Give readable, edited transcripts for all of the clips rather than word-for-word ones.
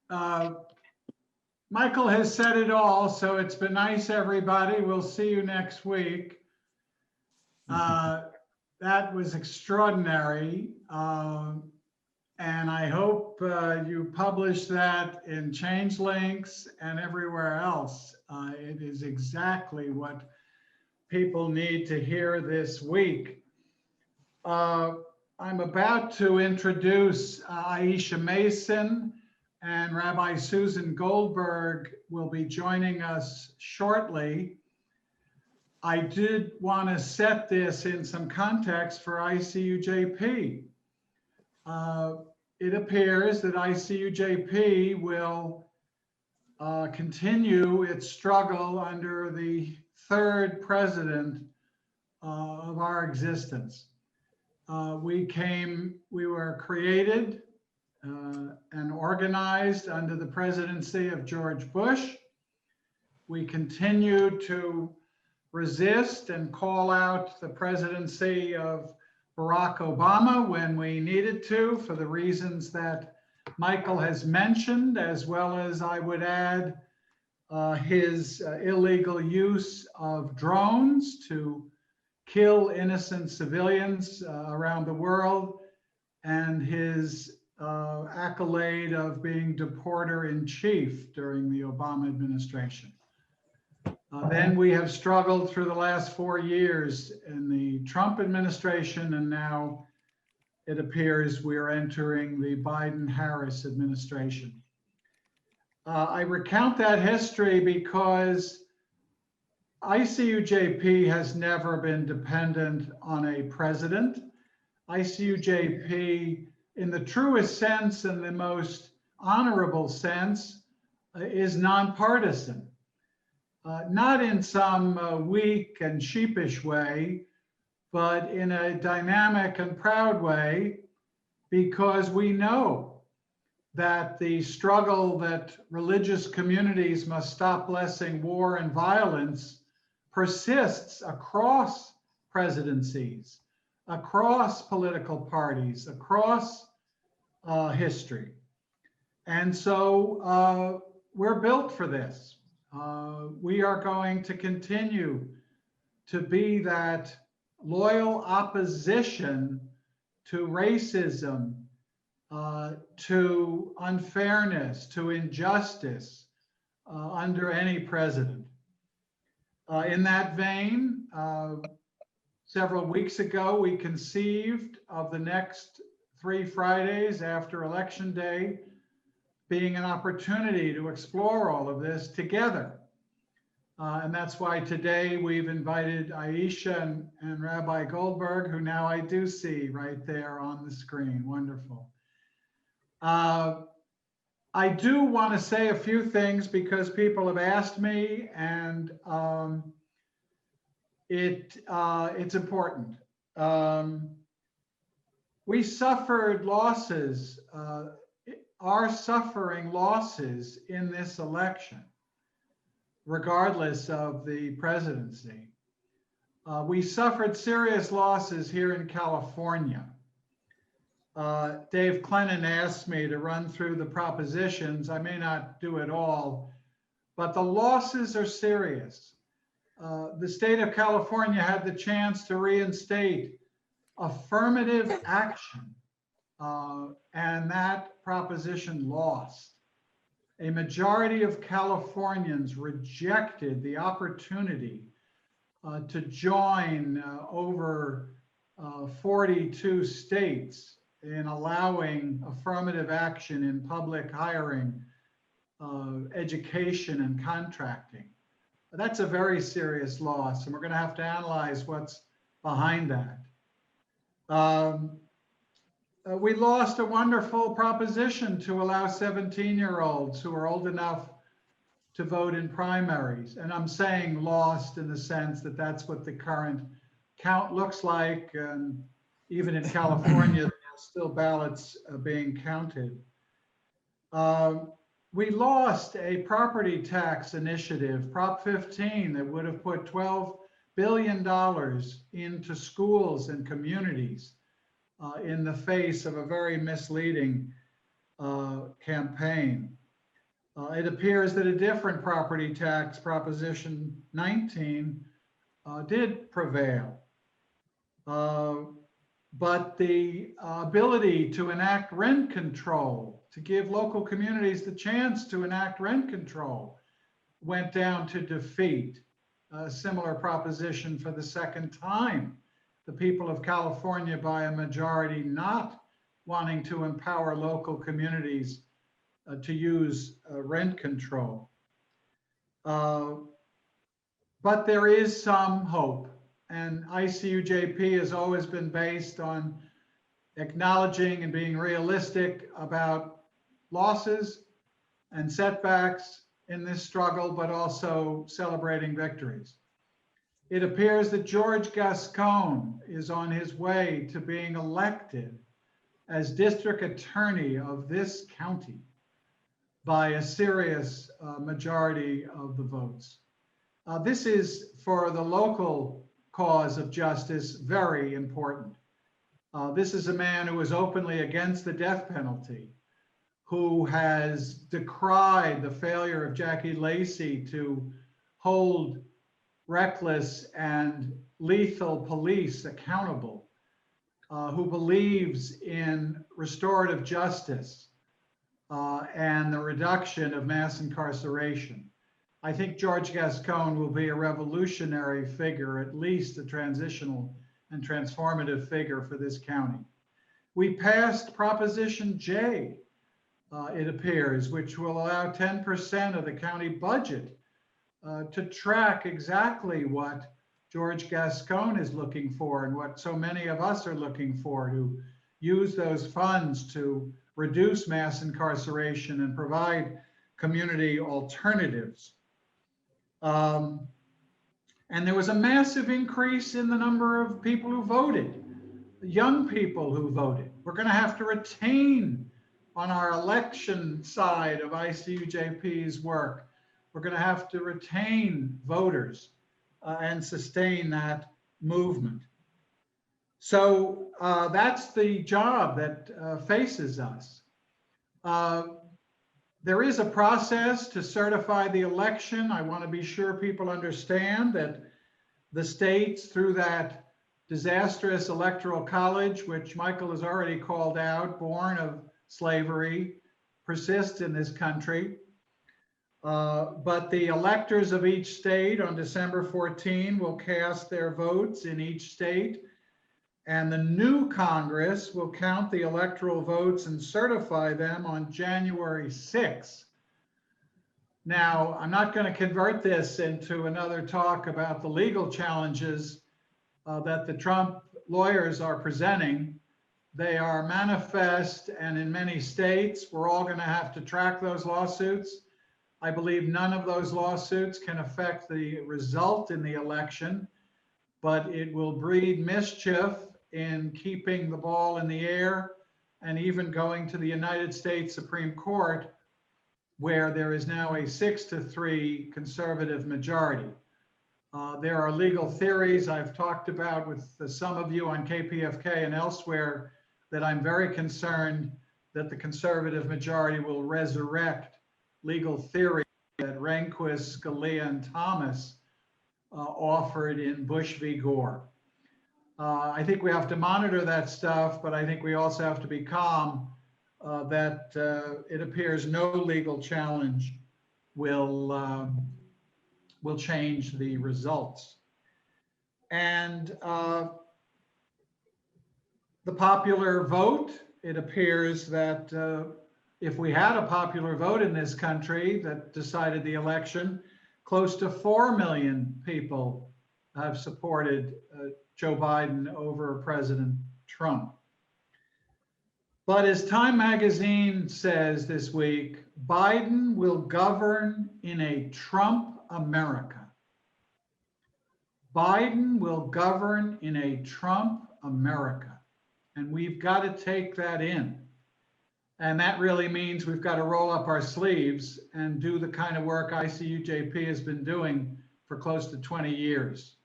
Uh, Michael has said it all, so it's been nice, everybody. We'll see you next week. That was extraordinary. And I hope you publish that in Change Links and everywhere else. It is exactly what people need to hear this week. I'm about to introduce Eisha Mason, and Rabbi Susan Goldberg will be joining us shortly. I did want to set this in some context for ICUJP. It appears that ICUJP will continue its struggle under the third president of our existence. We were created and organized under the presidency of George Bush. We continue to resist and call out the presidency of Barack Obama when we needed to, for the reasons that Michael has mentioned, as well as I would add his illegal use of drones to kill innocent civilians around the world, and his accolade of being deporter in chief during the Obama administration. Then we have struggled through the last 4 years in the Trump administration, and now it appears we are entering the Biden-Harris administration. I recount that history because ICUJP has never been dependent on a president. ICUJP, in the truest sense and the most honorable sense, is nonpartisan. Not in some weak and sheepish way, but in a dynamic and proud way, because we know that the struggle that religious communities must stop blessing war and violence persists across presidencies, across political parties, across history. And so we're built for this. We are going to continue to be that loyal opposition to racism, to unfairness, to injustice under any president. In that vein, several weeks ago, we conceived of the next 3 Fridays after Election Day being an opportunity to explore all of this together. And that's why today we've invited Eisha and Rabbi Goldberg, who now I do see right there on the screen. Wonderful. I do want to say a few things because people have asked me, and it's important. We suffered losses, are suffering losses in this election, regardless of the presidency. We suffered serious losses here in California. Dave Clennon asked me to run through the propositions. I may not do it all, but the losses are serious. The state of California had the chance to reinstate affirmative action, and that proposition lost. A majority of Californians rejected the opportunity to join over 42 states in allowing affirmative action in public hiring, education, and contracting. That's a very serious loss, and we're going to have to analyze what's behind that. We lost a wonderful proposition to allow 17-year-olds who are old enough to vote in primaries. And I'm saying lost in the sense that that's what the current count looks like. And even in California, there are still ballots being counted. We lost a property tax initiative, Prop 15, that would have put $12 billion into schools and communities in the face of a very misleading campaign. It appears that a different property tax, Proposition 19, did prevail. But the ability to enact rent control, to give local communities the chance to enact rent control, went down to defeat. A similar proposition for the second time. The people of California, by a majority, not wanting to empower local communities to use rent control. But there is some hope. And ICUJP has always been based on acknowledging and being realistic about losses and setbacks in this struggle, but also celebrating victories. It appears that George Gascon is on his way to being elected as district attorney of this county by a serious majority of the votes. This is, for the local cause of justice, very important. This is a man who is openly against the death penalty, who has decried the failure of Jackie Lacey to hold reckless and lethal police accountable, who believes in restorative justice and the reduction of mass incarceration. I think George Gascon will be a revolutionary figure, at least a transitional and transformative figure for this county. We passed Proposition J, it appears, which will allow 10% of the county budget to track exactly what George Gascon is looking for and what so many of us are looking for, to use those funds to reduce mass incarceration and provide community alternatives. And there was a massive increase in the number of people who voted, young people who voted. We're going to have to retain on our election side of ICUJP's work. We're going to have to retain voters and sustain that movement. So that's the job that faces us. There is a process to certify the election. I want to be sure people understand that the states, through that disastrous electoral college, which Michael has already called out, born of slavery, persist in this country. But the electors of each state on December 14 will cast their votes in each state, and the new Congress will count the electoral votes and certify them on January 6. Now, I'm not going to convert this into another talk about the legal challenges that the Trump lawyers are presenting. They are manifest, and in many states, we're all going to have to track those lawsuits. I believe none of those lawsuits can affect the result in the election, but it will breed mischief in keeping the ball in the air and even going to the United States Supreme Court, where there is now a 6-3 conservative majority. There are legal theories I've talked about with some of you on KPFK and elsewhere that I'm very concerned that the conservative majority will resurrect legal theory that Rehnquist, Scalia, and Thomas offered in Bush v. Gore. I think we have to monitor that stuff, but I think we also have to be calm that it appears no legal challenge will change the results. And the popular vote, it appears that if we had a popular vote in this country that decided the election, close to 4 million people have supported Joe Biden over President Trump. But as Time magazine says this week, Biden will govern in a Trump America. Biden will govern in a Trump America. And we've got to take that in. And that really means we've got to roll up our sleeves and do the kind of work ICUJP has been doing for close to 20 years.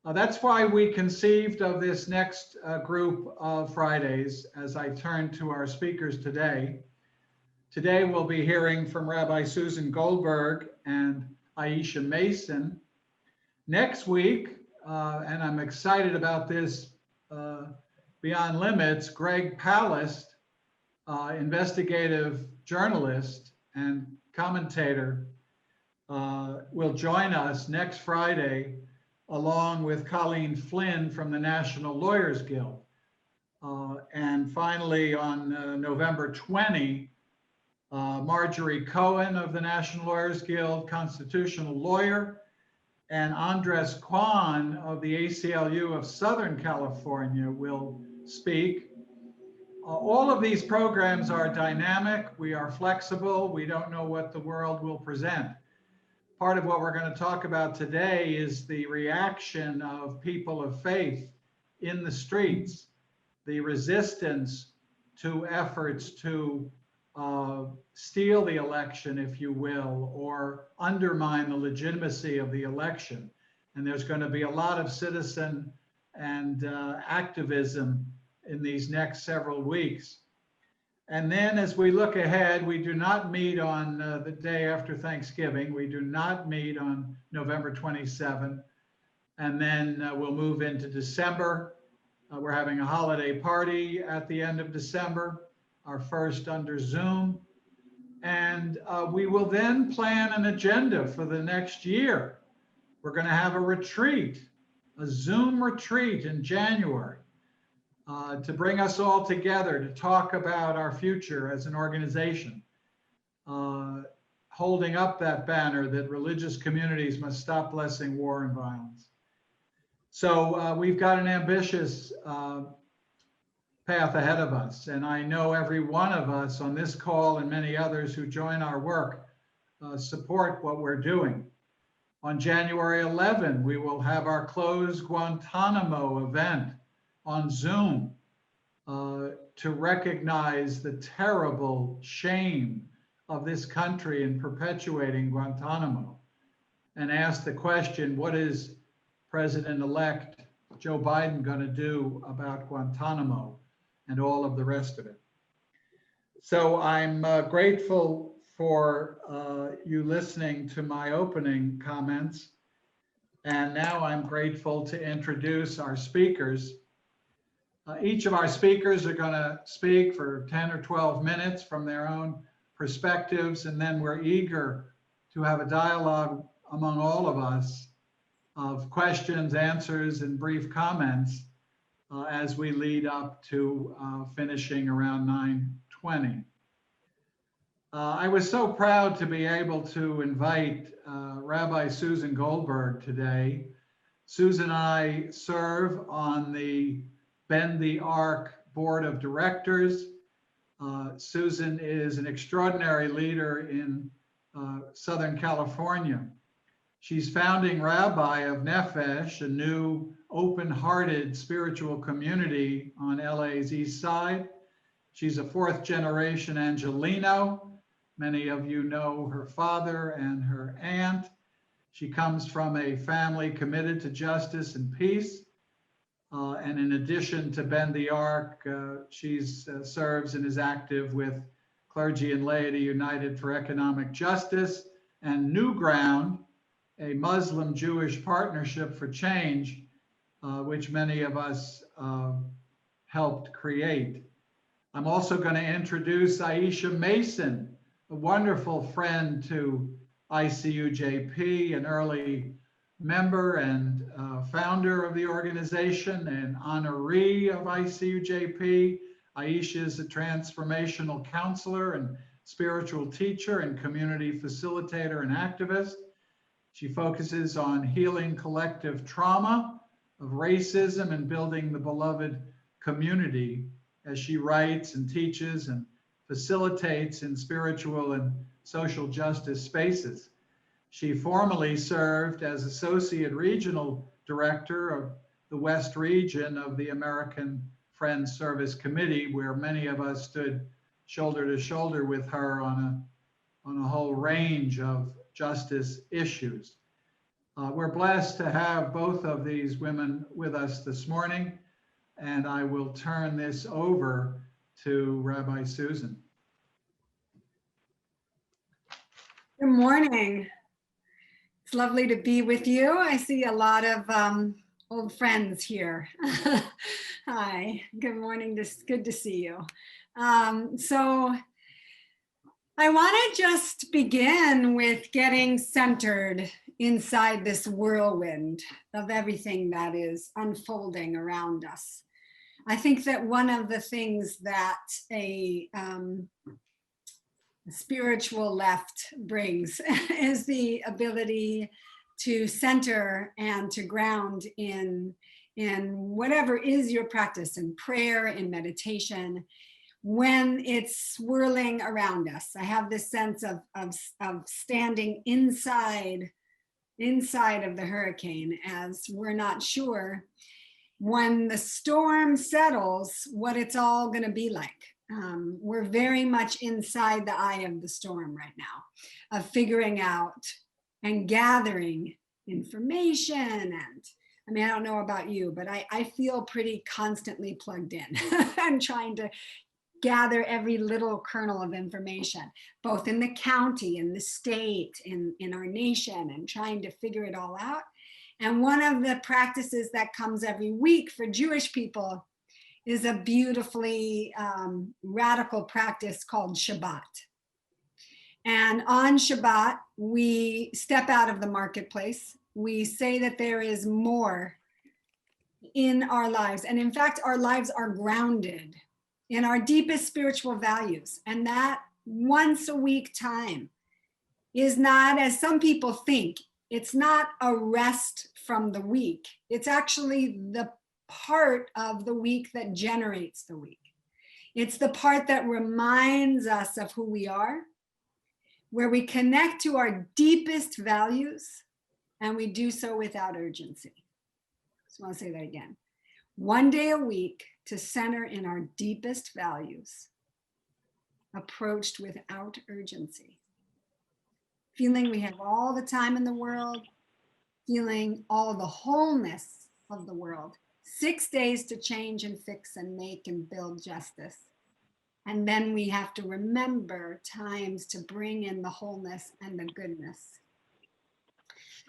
That's why we conceived of this next group of Fridays, as I turn to our speakers today. Today we'll be hearing from Rabbi Susan Goldberg and Eisha Mason. Next week, and I'm excited about this beyond limits, Greg Palast, investigative journalist and commentator, will join us next Friday, along with Colleen Flynn from the National Lawyers Guild. And finally, on November 20, Marjorie Cohen of the National Lawyers Guild, constitutional lawyer, and Andres Kwan of the ACLU of Southern California will speak. All of these programs are dynamic. We are flexible. We don't know what the world will present. Part of what we're going to talk about today is the reaction of people of faith in the streets, the resistance to efforts to steal the election, if you will, or undermine the legitimacy of the election. And there's going to be a lot of citizen and activism in these next several weeks. And then as we look ahead, we do not meet on the day after Thanksgiving. We do not meet on November 27th. And then we'll move into December. We're having a holiday party at the end of December, our first under Zoom. And we will then plan an agenda for the next year. We're going to have a retreat, a Zoom retreat in January, to bring us all together to talk about our future as an organization, holding up that banner that religious communities must stop blessing war and violence. So we've got an ambitious path ahead of us. And I know every one of us on this call and many others who join our work support what we're doing. On January 11, we will have our closed Guantanamo event on Zoom to recognize the terrible shame of this country in perpetuating Guantanamo and ask the question, what is President-elect Joe Biden going to do about Guantanamo and all of the rest of it? So I'm grateful for you listening to my opening comments. And now I'm grateful to introduce our speakers. Each of our speakers are going to speak for 10 or 12 minutes from their own perspectives, and then we're eager to have a dialogue among all of us of questions, answers, and brief comments as we lead up to finishing around 9:20. I was so proud to be able to invite Rabbi Susan Goldberg today. Susan and I serve on the Bend the Arc Board of Directors. Susan is an extraordinary leader in Southern California. She's founding rabbi of Nefesh, a new open-hearted spiritual community on LA's East Side. She's a fourth-generation Angelino. Many of you know her father and her aunt. She comes from a family committed to justice and peace. And in addition to Bend the Arc, she serves and is active with Clergy and Laity United for Economic Justice and New Ground, a Muslim-Jewish partnership for change, which many of us helped create. I'm also going to introduce Eisha Mason, a wonderful friend to ICUJP, an early member and founder of the organization and honoree of ICUJP. Eisha is a transformational counselor and spiritual teacher and community facilitator and activist. She focuses on healing collective trauma of racism and building the beloved community as she writes and teaches and facilitates in spiritual and social justice spaces. She formerly served as Associate Regional Director of the West Region of the American Friends Service Committee, where many of us stood shoulder to shoulder with her on a whole range of justice issues. We're blessed to have both of these women with us this morning, and I will turn this over to Rabbi Susan. Good morning. It's lovely to be with you. I see a lot of old friends here. Hi, good morning. Good to see you. So I want to just begin with getting centered inside this whirlwind of everything that is unfolding around us. I think that one of the things that a spiritual left brings is the ability to center and to ground in whatever is your practice, in prayer, in meditation, when it's swirling around us. I have this sense of standing inside of the hurricane, as we're not sure when the storm settles what it's all going to be like. We're very much inside the eye of the storm right now, of figuring out and gathering information. And I mean, I don't know about you, but I feel pretty constantly plugged in. I'm trying to gather every little kernel of information, both in the county, in the state, in our nation, and trying to figure it all out. And one of the practices that comes every week for Jewish people is a beautifully radical practice called Shabbat. And on Shabbat, we step out of the marketplace. We say that there is more in our lives. And in fact, our lives are grounded in our deepest spiritual values. And that once a week time is not, as some people think, it's not a rest from the week. It's actually the part of the week that generates the week. It's the part that reminds us of who we are, where we connect to our deepest values, and we do so without urgency. So I'll say that again. One day a week to center in our deepest values, approached without urgency. Feeling we have all the time in the world, feeling all the wholeness of the world. 6 days to change and fix and make and build justice. And then we have to remember times to bring in the wholeness and the goodness.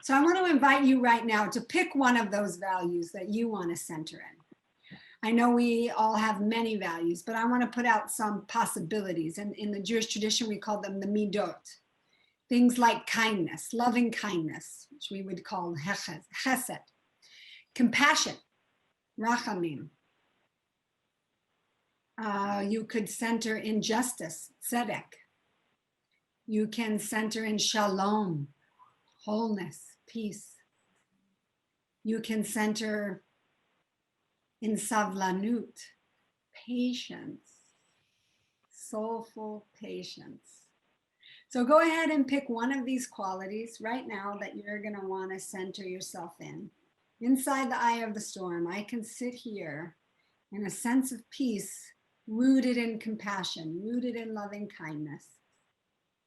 So I want to invite you right now to pick one of those values that you want to center in. I know we all have many values, but I want to put out some possibilities. And in the Jewish tradition, we call them the midot. Things like kindness, loving kindness, which we would call chesed, compassion, rachamim. You could center in justice, tzedek. You can center in shalom, wholeness, peace. You can center in savlanut, patience, soulful patience. So go ahead and pick one of these qualities right now that you're going to want to center yourself in. Inside the eye of the storm, I can sit here in a sense of peace, rooted in compassion, rooted in loving kindness,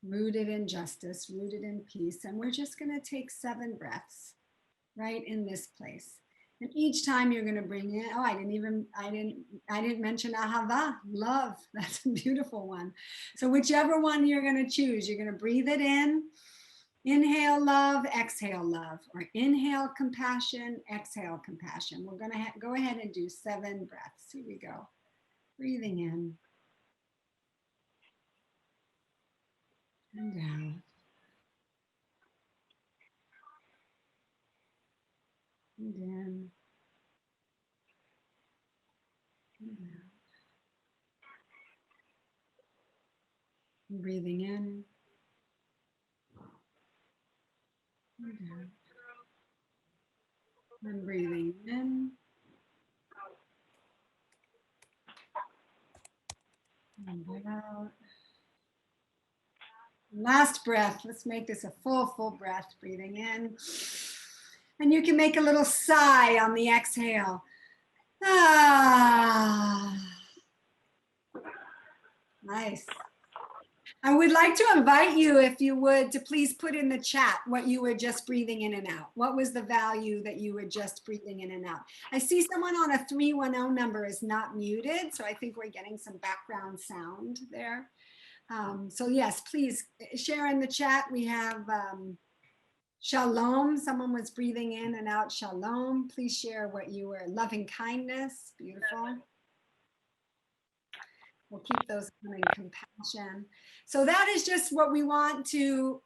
rooted in justice, rooted in peace. And we're just going to take 7 breaths right in this place. And each time you're going to bring in, oh, I didn't mention ahava, love. That's a beautiful one. So whichever one you're going to choose, you're going to breathe it in. Inhale love, exhale love, or inhale compassion, exhale compassion. We're going to go ahead and do 7 breaths. Here we go. Breathing in and out. And in and out. And breathing in and out. And breathing in and out. Last breath. Let's make this a full breath. Breathing in. And you can make a little sigh on the exhale. Ah. Nice. I would like to invite you, if you would, to please put in the chat what you were just breathing in and out. What was the value that you were just breathing in and out? I see someone on a 310 number is not muted, so I think we're getting some background sound there. So yes, please share in the chat. We have shalom. Someone was breathing in and out. Shalom. Please share what you were. Loving kindness. Beautiful. We'll keep those coming. Compassion. So that is just what we want to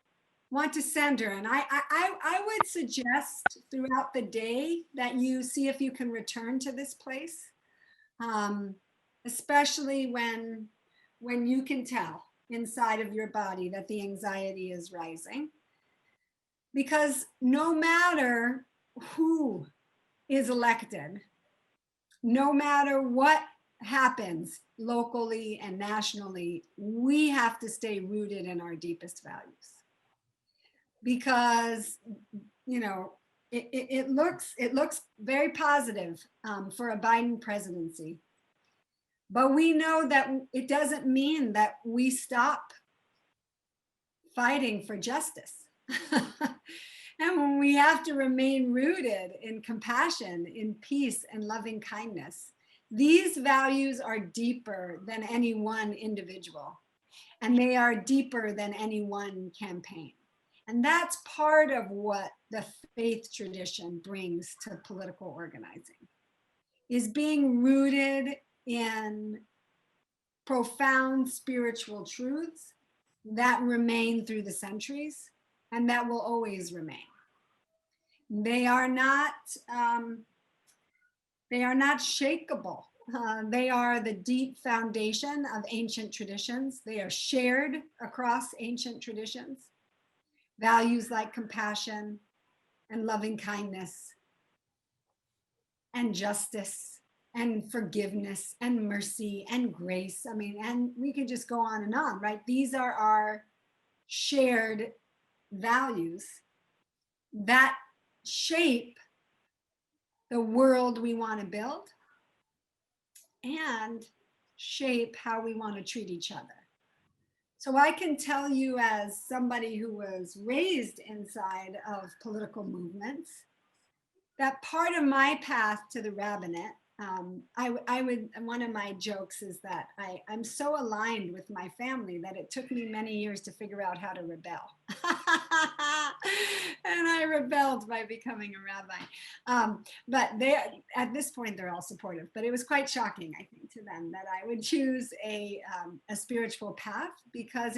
center. And I would suggest throughout the day that you see if you can return to this place, especially when you can tell inside of your body that the anxiety is rising. Because no matter who is elected, no matter what happens locally and nationally, we have to stay rooted in our deepest values. Because, you know, it looks very positive for a Biden presidency. But we know that it doesn't mean that we stop fighting for justice. And when we have to remain rooted in compassion, in peace, and loving kindness, these values are deeper than any one individual, and they are deeper than any one campaign. And that's part of what the faith tradition brings to political organizing, is being rooted in profound spiritual truths that remain through the centuries and that will always remain. They are not shakable. They are the deep foundation of ancient traditions. They are shared across ancient traditions. Values like compassion and loving kindness and justice and forgiveness and mercy and grace. I mean, and we could just go on and on, right? These are our shared values that shape the world we want to build and shape how we want to treat each other. So I can tell you, as somebody who was raised inside of political movements, that part of my path to the rabbinate, one of my jokes is that I'm so aligned with my family that it took me many years to figure out how to rebel. And I rebelled by becoming a rabbi. But at this point, they're all supportive. But it was quite shocking, I think, to them that I would choose a spiritual path, because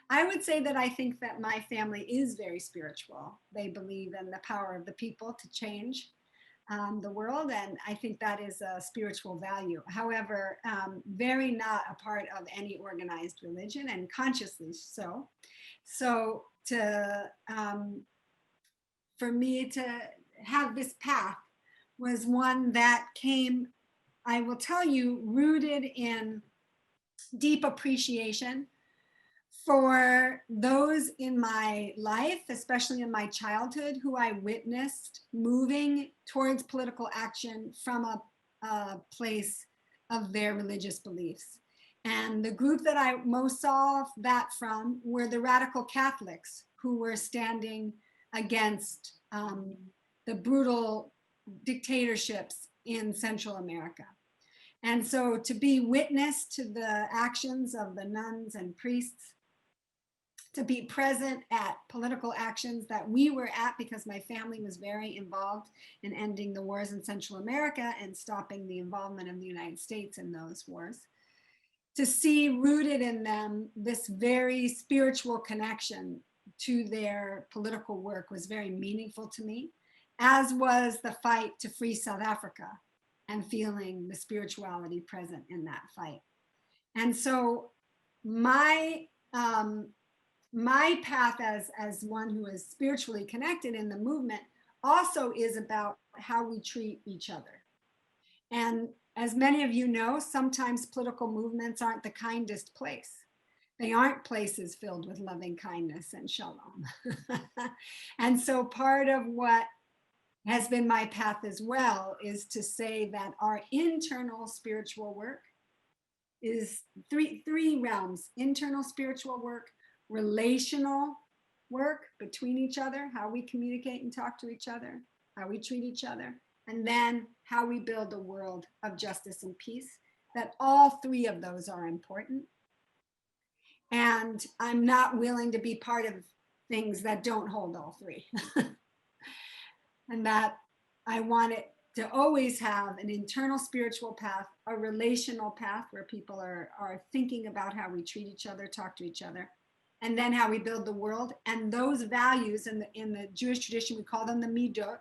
I would say that I think that my family is very spiritual. They believe in the power of the people to change the world, and I think that is a spiritual value. However, very not a part of any organized religion, and consciously so. So for me to have this path was one that came, I will tell you, rooted in deep appreciation for those in my life, especially in my childhood, who I witnessed moving towards political action from a place of their religious beliefs. And the group that I most saw that from were the radical Catholics, who were standing against the brutal dictatorships in Central America. And so to be witness to the actions of the nuns and priests, to be present at political actions that we were at, because my family was very involved in ending the wars in Central America and stopping the involvement of the United States in those wars. To see rooted in them this very spiritual connection to their political work was very meaningful to me, as was the fight to free South Africa and feeling the spirituality present in that fight. And so my path as one who is spiritually connected in the movement also is about how we treat each other. And as many of you know, sometimes political movements aren't the kindest place. They aren't places filled with loving kindness and shalom. And so part of what has been my path as well is to say that our internal spiritual work is three realms: internal spiritual work, relational work between each other, how we communicate and talk to each other, how we treat each other, and then how we build a world of justice and peace. That all three of those are important, And I'm not willing to be part of things that don't hold all three. And that I want it to always have an internal spiritual path, a relational path where people are thinking about how we treat each other, talk to each other, and then how we build the world. And those values in the Jewish tradition, we call them the midot,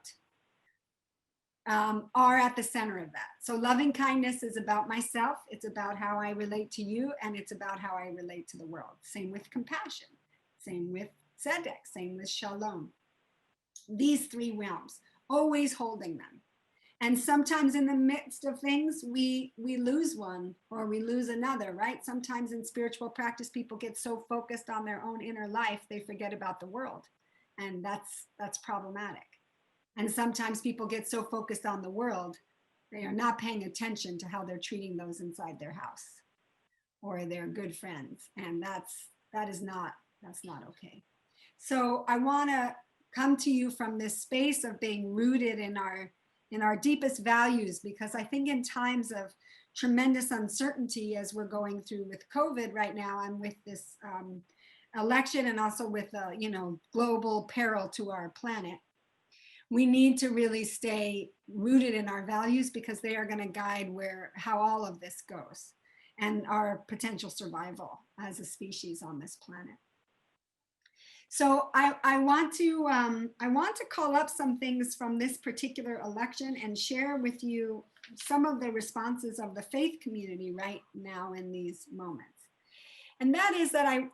are at the center of that. So loving kindness is about myself. It's about how I relate to you, and it's about how I relate to the world. Same with compassion, same with tzedek, same with shalom. These three realms, always holding them. And sometimes in the midst of things, we lose one or we lose another, right? Sometimes in spiritual practice, people get so focused on their own inner life, they forget about the world. And that's problematic. And sometimes people get so focused on the world, they are not paying attention to how they're treating those inside their house or their good friends. And that's not okay. So I want to come to you from this space of being rooted in our deepest values, because I think in times of tremendous uncertainty, as we're going through with COVID right now, and with this election, and also with global peril to our planet, we need to really stay rooted in our values, because they are going to guide how all of this goes and our potential survival as a species on this planet. So I want to call up some things from this particular election and share with you some of the responses of the faith community right now in these moments. And that is that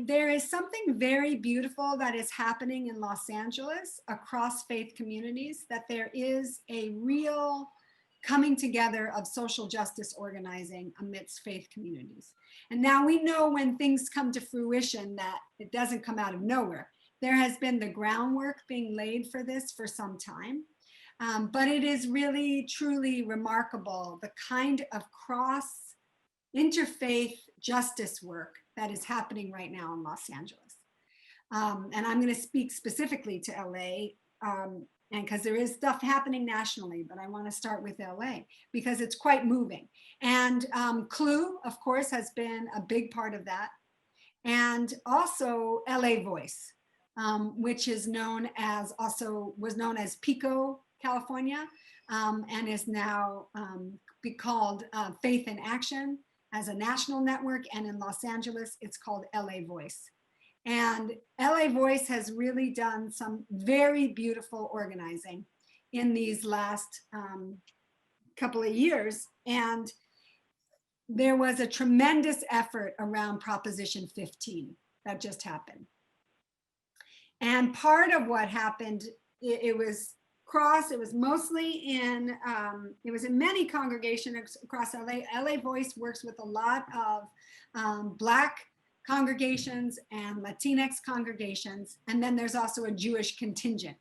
there is something very beautiful that is happening in Los Angeles across faith communities, that there is a real coming together of social justice organizing amidst faith communities. And now we know when things come to fruition that it doesn't come out of nowhere. There has been the groundwork being laid for this for some time. But it is really, truly remarkable the kind of cross interfaith justice work that is happening right now in Los Angeles. And I'm going to speak specifically to LA, and because there is stuff happening nationally, but I want to start with LA because it's quite moving. And Clue, of course, has been a big part of that. And also LA Voice, which is was known as Pico, California, and is now called Faith in Action as a national network. And in Los Angeles, it's called LA Voice. And LA Voice has really done some very beautiful organizing in these last couple of years. And there was a tremendous effort around Proposition 15 that just happened. And part of what happened, it was mostly in, it was in many congregations across LA. LA Voice works with a lot of Black congregations and Latinx congregations. And then there's also a Jewish contingent.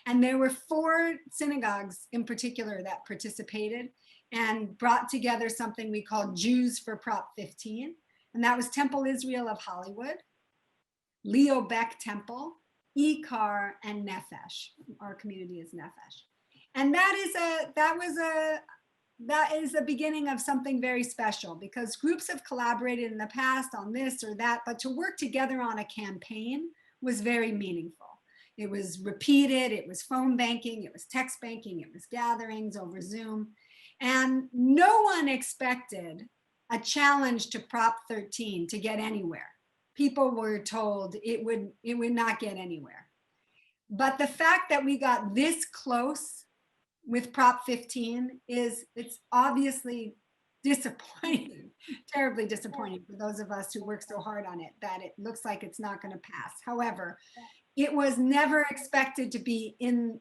And there were 4 synagogues in particular that participated and brought together something we call Jews for Prop 15. And that was Temple Israel of Hollywood, Leo Beck Temple, Ikar, and Nefesh. Our community is Nefesh. And that is the beginning of something very special, because groups have collaborated in the past on this or that, but to work together on a campaign was very meaningful. It was repeated, it was phone banking, it was text banking, it was gatherings over Zoom. And no one expected a challenge to Prop 13 to get anywhere. People were told it would not get anywhere. But the fact that we got this close with Prop 15 it's obviously disappointing, terribly disappointing for those of us who work so hard on it, that it looks like it's not going to pass. However, it was never expected to be in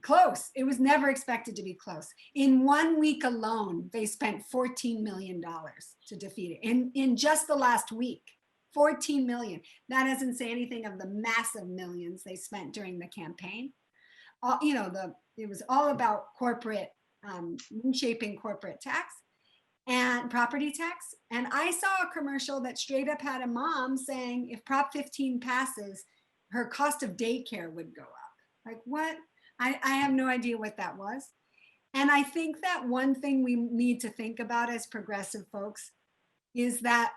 close. It was never expected to be close. In 1 week alone, they spent $14 million to defeat it. In just the last week, 14 million. That doesn't say anything of the massive millions they spent during the campaign. It was all about corporate, reshaping corporate tax and property tax. And I saw a commercial that straight up had a mom saying if Prop 15 passes, her cost of daycare would go up. Like, what? I have no idea what that was. And I think that one thing we need to think about as progressive folks is that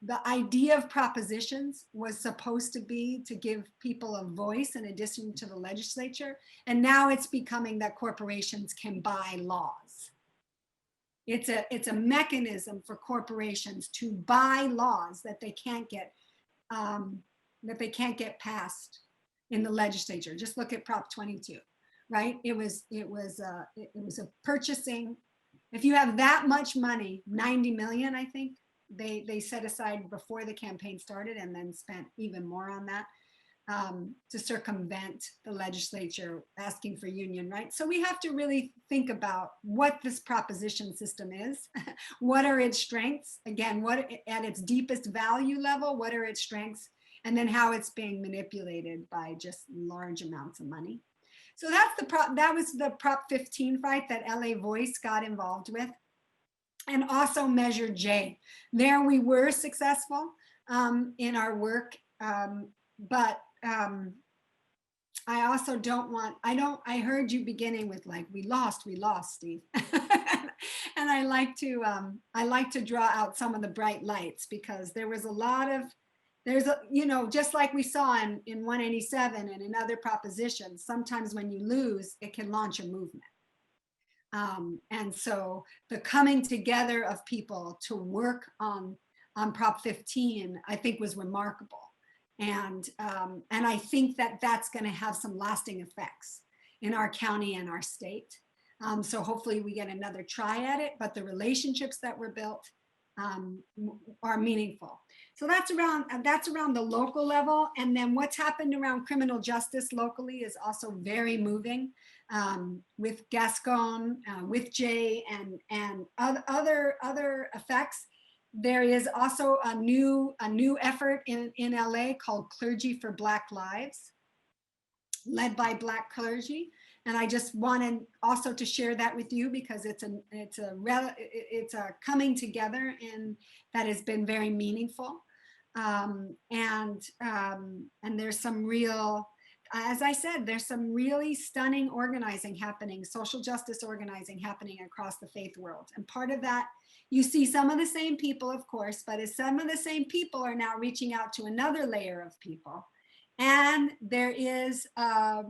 the idea of propositions was supposed to be to give people a voice in addition to the legislature. And now it's becoming that corporations can buy laws. It's a mechanism for corporations to buy laws that they can't get passed in the legislature. Just look at Prop 22, right? It was a purchasing. If you have that much money, 90 million, I think they set aside before the campaign started, and then spent even more on that to circumvent the legislature asking for union rights. So we have to really think about what this proposition system is. What are its strengths? Again, what at its deepest value level, what are its strengths? And then how it's being manipulated by just large amounts of money. So that was the Prop 15 fight that LA Voice got involved with. And also Measure J. There we were successful in our work, but I also don't want, I heard you beginning with like, we lost, Steve. And I like to draw out some of the bright lights, because there was a lot of, just like we saw in 187 and in other propositions, sometimes when you lose, it can launch a movement. And so the coming together of people to work on Prop 15, I think was remarkable. And I think that that's going to have some lasting effects in our county and our state. So hopefully we get another try at it, but the relationships that were built are meaningful. So that's around the local level. And then what's happened around criminal justice locally is also very moving, with Gascon, with Jay, and other effects. There is also a new effort in LA called Clergy for Black Lives, led by Black clergy. And I just wanted also to share that with you, because it's a coming together that has been very meaningful. And there's some real, as I said, there's some really stunning organizing happening, social justice organizing happening across the faith world. And part of that, you see some of the same people, of course, but as some of the same people are now reaching out to another layer of people. And there is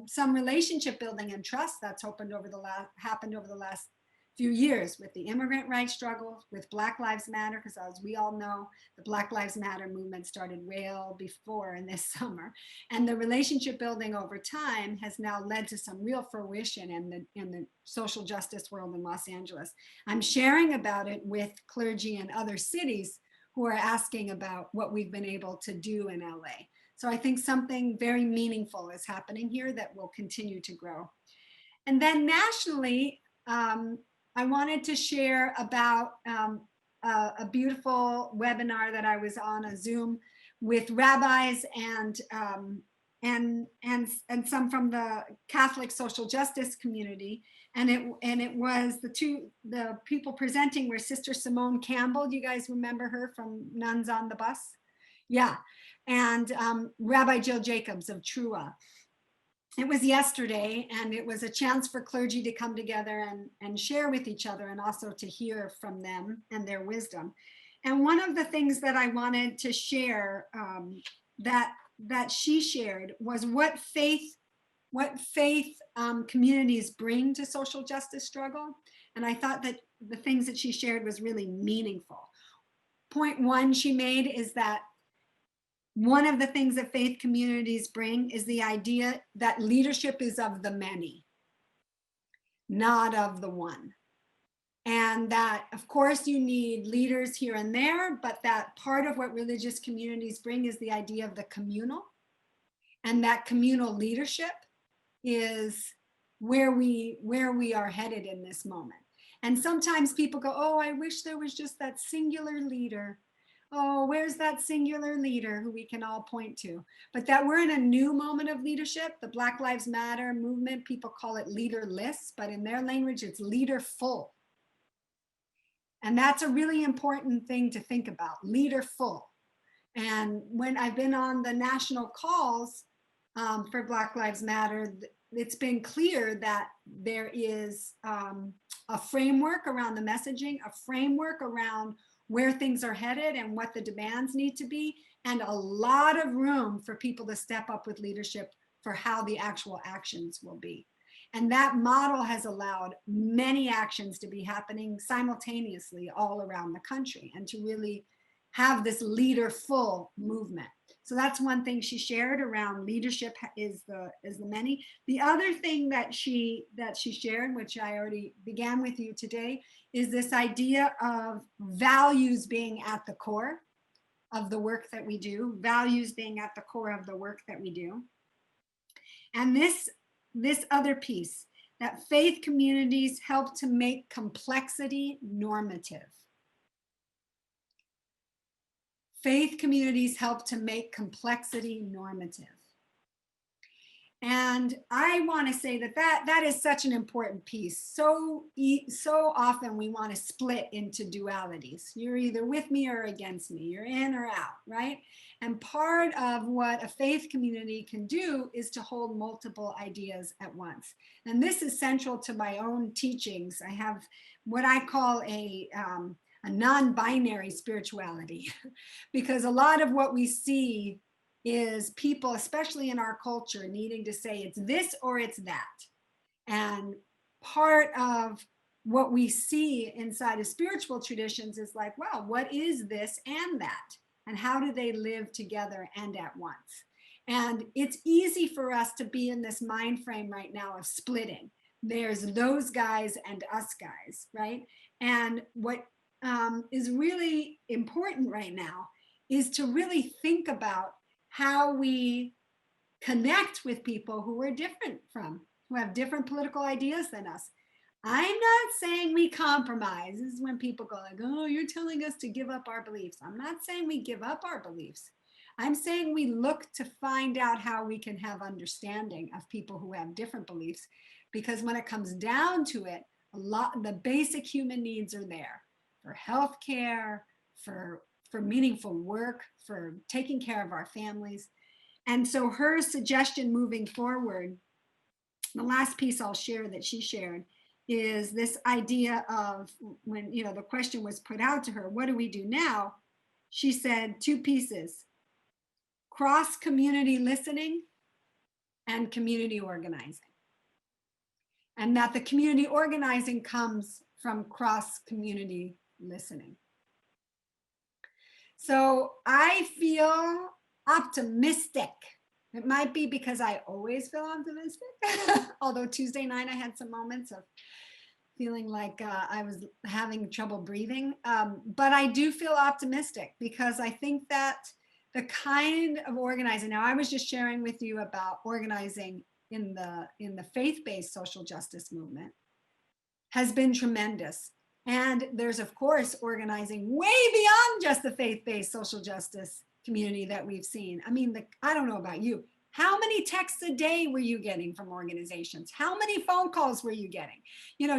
some relationship building and trust that's happened over the last few years with the immigrant rights struggle, with Black Lives Matter, because as we all know, the Black Lives Matter movement started well before in this summer. And the relationship building over time has now led to some real fruition in the social justice world in Los Angeles. I'm sharing about it with clergy in other cities who are asking about what we've been able to do in LA. So I think something very meaningful is happening here that will continue to grow. And then nationally, I wanted to share about a beautiful webinar that I was on a Zoom with rabbis and some from the Catholic social justice community. And it was the people presenting were Sister Simone Campbell. Do you guys remember her from Nuns on the Bus? Yeah. And Rabbi Jill Jacobs of Trua. It was yesterday, and it was a chance for clergy to come together and share with each other, and also to hear from them and their wisdom. And one of the things that I wanted to share that she shared was what faith communities bring to social justice struggle. And I thought that the things that she shared was really meaningful. Point one she made is that one of the things that faith communities bring is the idea that leadership is of the many, not of the one. And that, of course, you need leaders here and there, but that part of what religious communities bring is the idea of the communal. And that communal leadership is where we are headed in this moment. And sometimes people go, oh, I wish there was just that singular leader. Oh, where's that singular leader who we can all point to? But that we're in a new moment of leadership. The Black Lives Matter movement, people call it leaderless, but in their language, it's leaderful. And that's a really important thing to think about, leaderful. And when I've been on the national calls for Black Lives Matter, it's been clear that there is a framework around the messaging, a framework around where things are headed and what the demands need to be, and a lot of room for people to step up with leadership for how the actual actions will be. And that model has allowed many actions to be happening simultaneously all around the country, and to really have this leaderful movement. So that's one thing she shared around leadership is the many. The other thing that she shared, which I already began with you today, is this idea of values being at the core of the work that we do, values being at the core of the work that we do. And this other piece, that faith communities help to make complexity normative. Faith communities help to make complexity normative. And I want to say that is such an important piece. So often we want to split into dualities. You're either with me or against me. You're in or out, right? And part of what a faith community can do is to hold multiple ideas at once. And this is central to my own teachings. I have what I call a non-binary spirituality, because a lot of what we see is people, especially in our culture, needing to say it's this or it's that. And part of what we see inside of spiritual traditions is like, well, what is this and that? And how do they live together and at once? And it's easy for us to be in this mind frame right now of splitting. There's those guys and us guys, right? And what is really important right now is to really think about how we connect with people who are different from, who have different political ideas than us. I'm not saying we compromise. This is when people go like, oh, you're telling us to give up our beliefs. I'm not saying we give up our beliefs. I'm saying we look to find out how we can have understanding of people who have different beliefs, because when it comes down to it, the basic human needs are there for healthcare, for meaningful work, for taking care of our families. And so her suggestion moving forward, the last piece I'll share that she shared, is this idea of when, the question was put out to her, what do we do now? She said two pieces: cross-community listening and community organizing. And that the community organizing comes from cross-community listening. So I feel optimistic. It might be because I always feel optimistic, although Tuesday night I had some moments of feeling like I was having trouble breathing. But I do feel optimistic because I think that the kind of organizing, now I was just sharing with you about organizing in the faith-based social justice movement, has been tremendous. And there's, of course, organizing way beyond just the faith-based social justice community that we've seen. I mean, I don't know about you. How many texts a day were you getting from organizations? How many phone calls were you getting?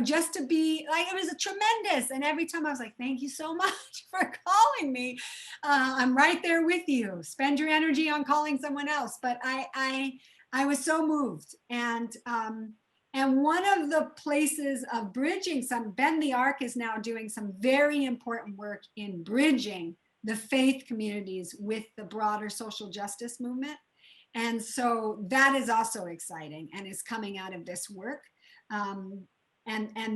Just to be like, it was a tremendous. And every time I was like, thank you so much for calling me. I'm right there with you. Spend your energy on calling someone else. But I was so moved. And one of the places of bridging Bend the Arc is now doing some very important work in bridging the faith communities with the broader social justice movement. And so that is also exciting and is coming out of this work. And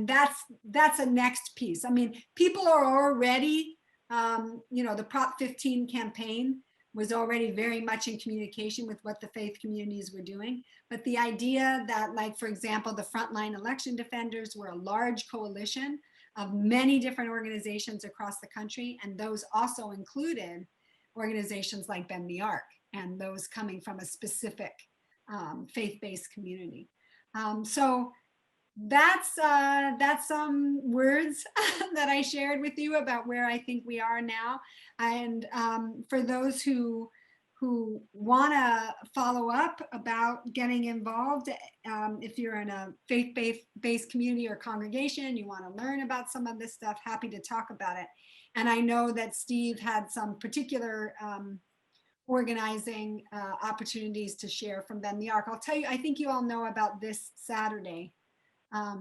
that's a next piece. I mean, people are already, the Prop 15 campaign was already very much in communication with what the faith communities were doing. But the idea that, like, for example, the Frontline Election Defenders were a large coalition of many different organizations across the country. And those also included organizations like Bend the Arc, and those coming from a specific faith-based community. So that's some words that I shared with you about where I think we are now. And for those who want to follow up about getting involved, if you're in a faith-based community or congregation, you want to learn about some of this stuff, happy to talk about it. And I know that Steve had some particular organizing opportunities to share from Bend the Arc. I'll tell you, I think you all know about this Saturday.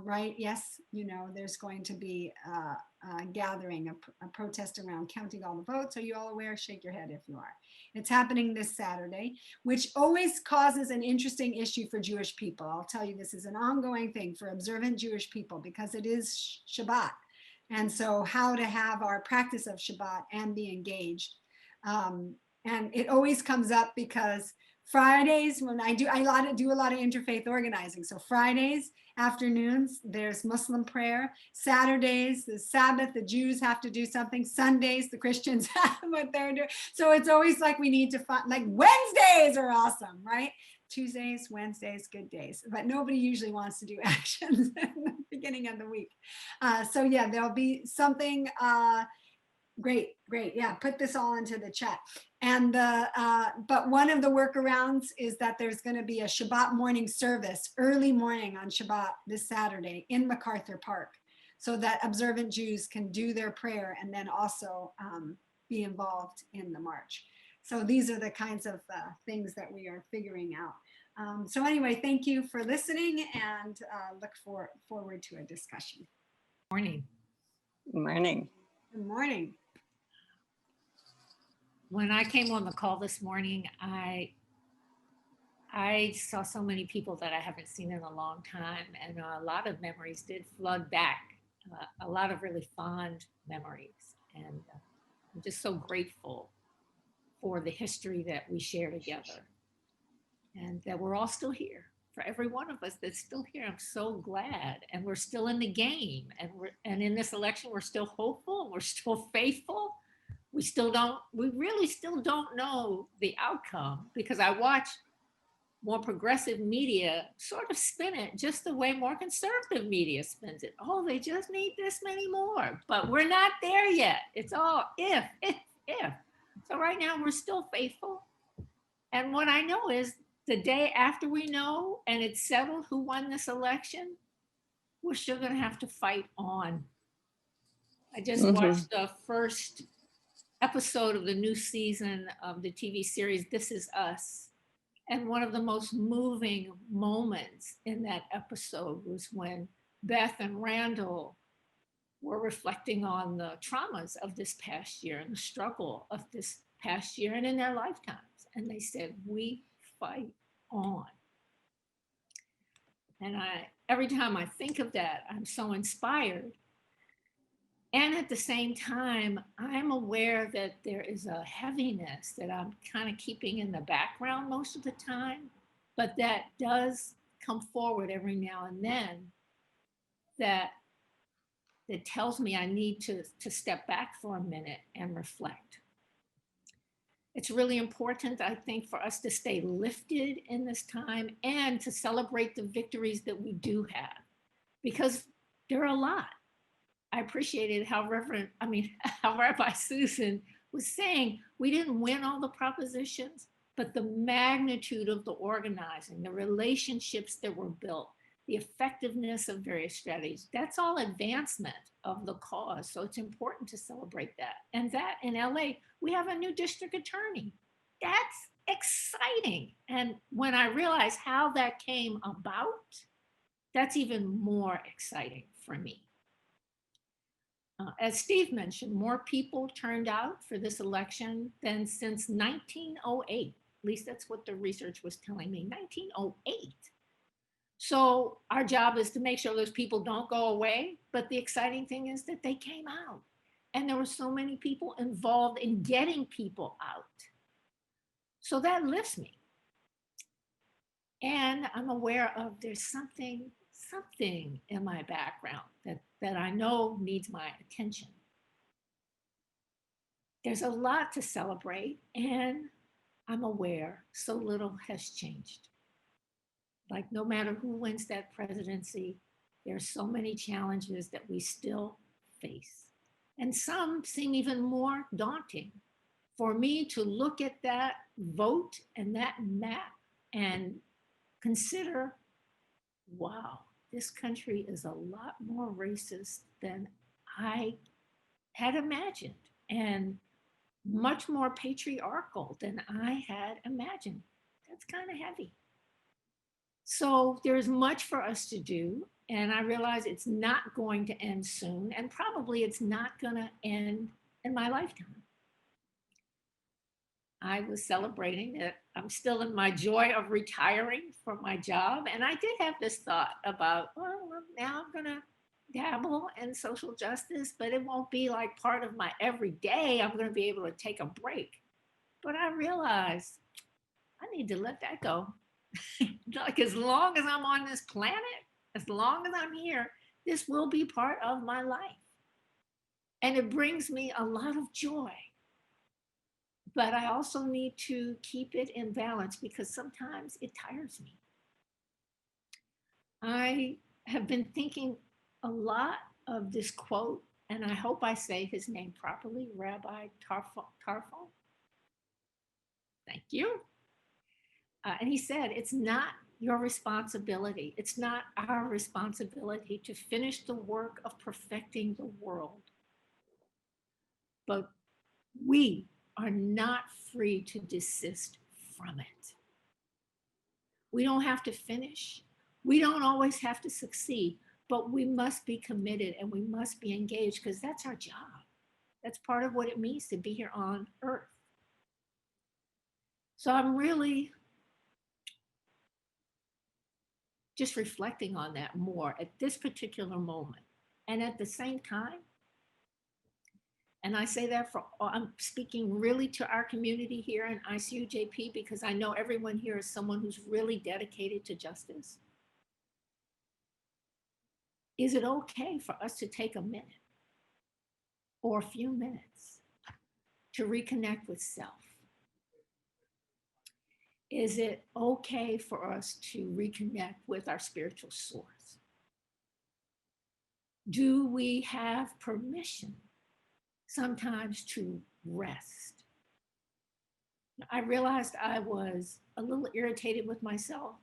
Right? Yes, there's going to be gathering, a protest around counting all the votes. Are you all aware? Shake your head if you are. It's happening this Saturday, which always causes an interesting issue for Jewish people. I'll tell you, this is an ongoing thing for observant Jewish people because it is Shabbat. And so how to have our practice of Shabbat and be engaged. And it always comes up because Fridays, when I do a lot of interfaith organizing. So Fridays afternoons, there's Muslim prayer. Saturdays, the Sabbath, the Jews have to do something. Sundays, the Christians have what they're doing. So it's always like we need to find, like Wednesdays are awesome, right? Tuesdays, Wednesdays, good days. But nobody usually wants to do actions in the beginning of the week. So yeah, there'll be something great. Yeah, put this all into the chat. And but one of the workarounds is that there's going to be a Shabbat morning service, early morning on Shabbat this Saturday in MacArthur Park, so that observant Jews can do their prayer and then also be involved in the march. So these are the kinds of things that we are figuring out. So anyway, thank you for listening, and look forward to a discussion. Morning. Morning. Good morning. When I came on the call this morning, I saw so many people that I haven't seen in a long time, and a lot of memories did flood back, a lot of really fond memories. And I'm just so grateful for the history that we share together and that we're all still here. For every one of us that's still here, I'm so glad. And we're still in the game, and in this election, we're still hopeful, we're still faithful. We really still don't know the outcome, because I watch more progressive media sort of spin it just the way more conservative media spins it. Oh, they just need this many more, but we're not there yet. It's all if. So right now we're still faithful. And what I know is the day after we know and it's settled who won this election, we're still gonna have to fight on. I just watched the first episode of the new season of the TV series This Is Us. And one of the most moving moments in that episode was when Beth and Randall were reflecting on the traumas of this past year and the struggle of this past year and in their lifetimes. And they said, we fight on. And every time I think of that, I'm so inspired. And at the same time, I'm aware that there is a heaviness that I'm kind of keeping in the background most of the time, but that does come forward every now and then that tells me I need to step back for a minute and reflect. It's really important, I think, for us to stay lifted in this time and to celebrate the victories that we do have, because there are a lot. I appreciated how Rabbi Susan was saying, we didn't win all the propositions, but the magnitude of the organizing, the relationships that were built, the effectiveness of various strategies, that's all advancement of the cause. So it's important to celebrate that. And that in LA, we have a new district attorney. That's exciting. And when I realized how that came about, that's even more exciting for me. As Steve mentioned, more people turned out for this election than since 1908. At least that's what the research was telling me, 1908. So our job is to make sure those people don't go away. But the exciting thing is that they came out. And there were so many people involved in getting people out. So that lifts me. And I'm aware of there's something in my background that I know needs my attention. There's a lot to celebrate, and I'm aware so little has changed. Like, no matter who wins that presidency, there's so many challenges that we still face. And some seem even more daunting. For me to look at that vote and that map and consider, wow, this country is a lot more racist than I had imagined, and much more patriarchal than I had imagined. That's kind of heavy. So there's much for us to do. And I realize it's not going to end soon. And probably it's not going to end in my lifetime. I was celebrating that I'm still in my joy of retiring from my job. And I did have this thought about, well, now I'm going to dabble in social justice, but it won't be like part of my everyday. I'm going to be able to take a break. But I realized I need to let that go. Like, as long as I'm on this planet, as long as I'm here, this will be part of my life. And it brings me a lot of joy. But I also need to keep it in balance because sometimes it tires me. I have been thinking a lot of this quote, and I hope I say his name properly, Rabbi Tarfon. Thank you. And he said, it's not your responsibility. It's not our responsibility to finish the work of perfecting the world. But we are not free to desist from it. We don't have to finish. We don't always have to succeed, but we must be committed and we must be engaged because that's our job. That's part of what it means to be here on earth. So I'm really just reflecting on that more at this particular moment. And at the same time, and I say that I'm speaking really to our community here in ICUJP because I know everyone here is someone who's really dedicated to justice. Is it okay for us to take a minute or a few minutes to reconnect with self? Is it okay for us to reconnect with our spiritual source? Do we have permission sometimes to rest? I realized I was a little irritated with myself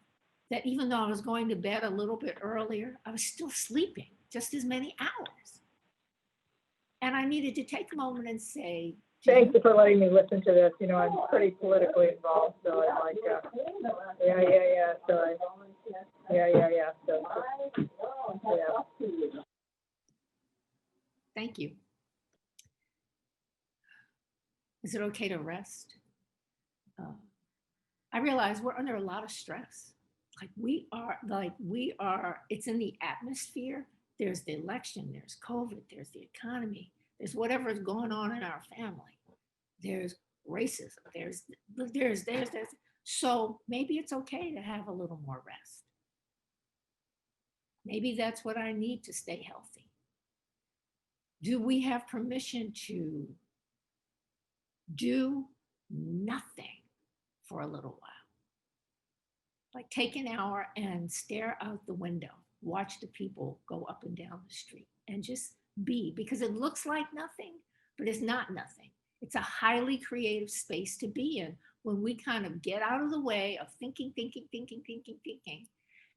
that even though I was going to bed a little bit earlier, I was still sleeping just as many hours. And I needed to take a moment and say, thank you for letting me listen to this. You know, I'm pretty politically involved, so I'm like, yeah. So yeah. thank you. Is it okay to rest? I realize we're under a lot of stress. We are, it's in the atmosphere. There's the election, there's COVID, there's the economy, there's whatever is going on in our family. There's racism, there's. So maybe it's okay to have a little more rest. Maybe that's what I need to stay healthy. Do we have permission to do nothing for a little while? Like take an hour and stare out the window, watch the people go up and down the street and just be, because it looks like nothing, but it's not nothing. It's a highly creative space to be in when we kind of get out of the way of thinking,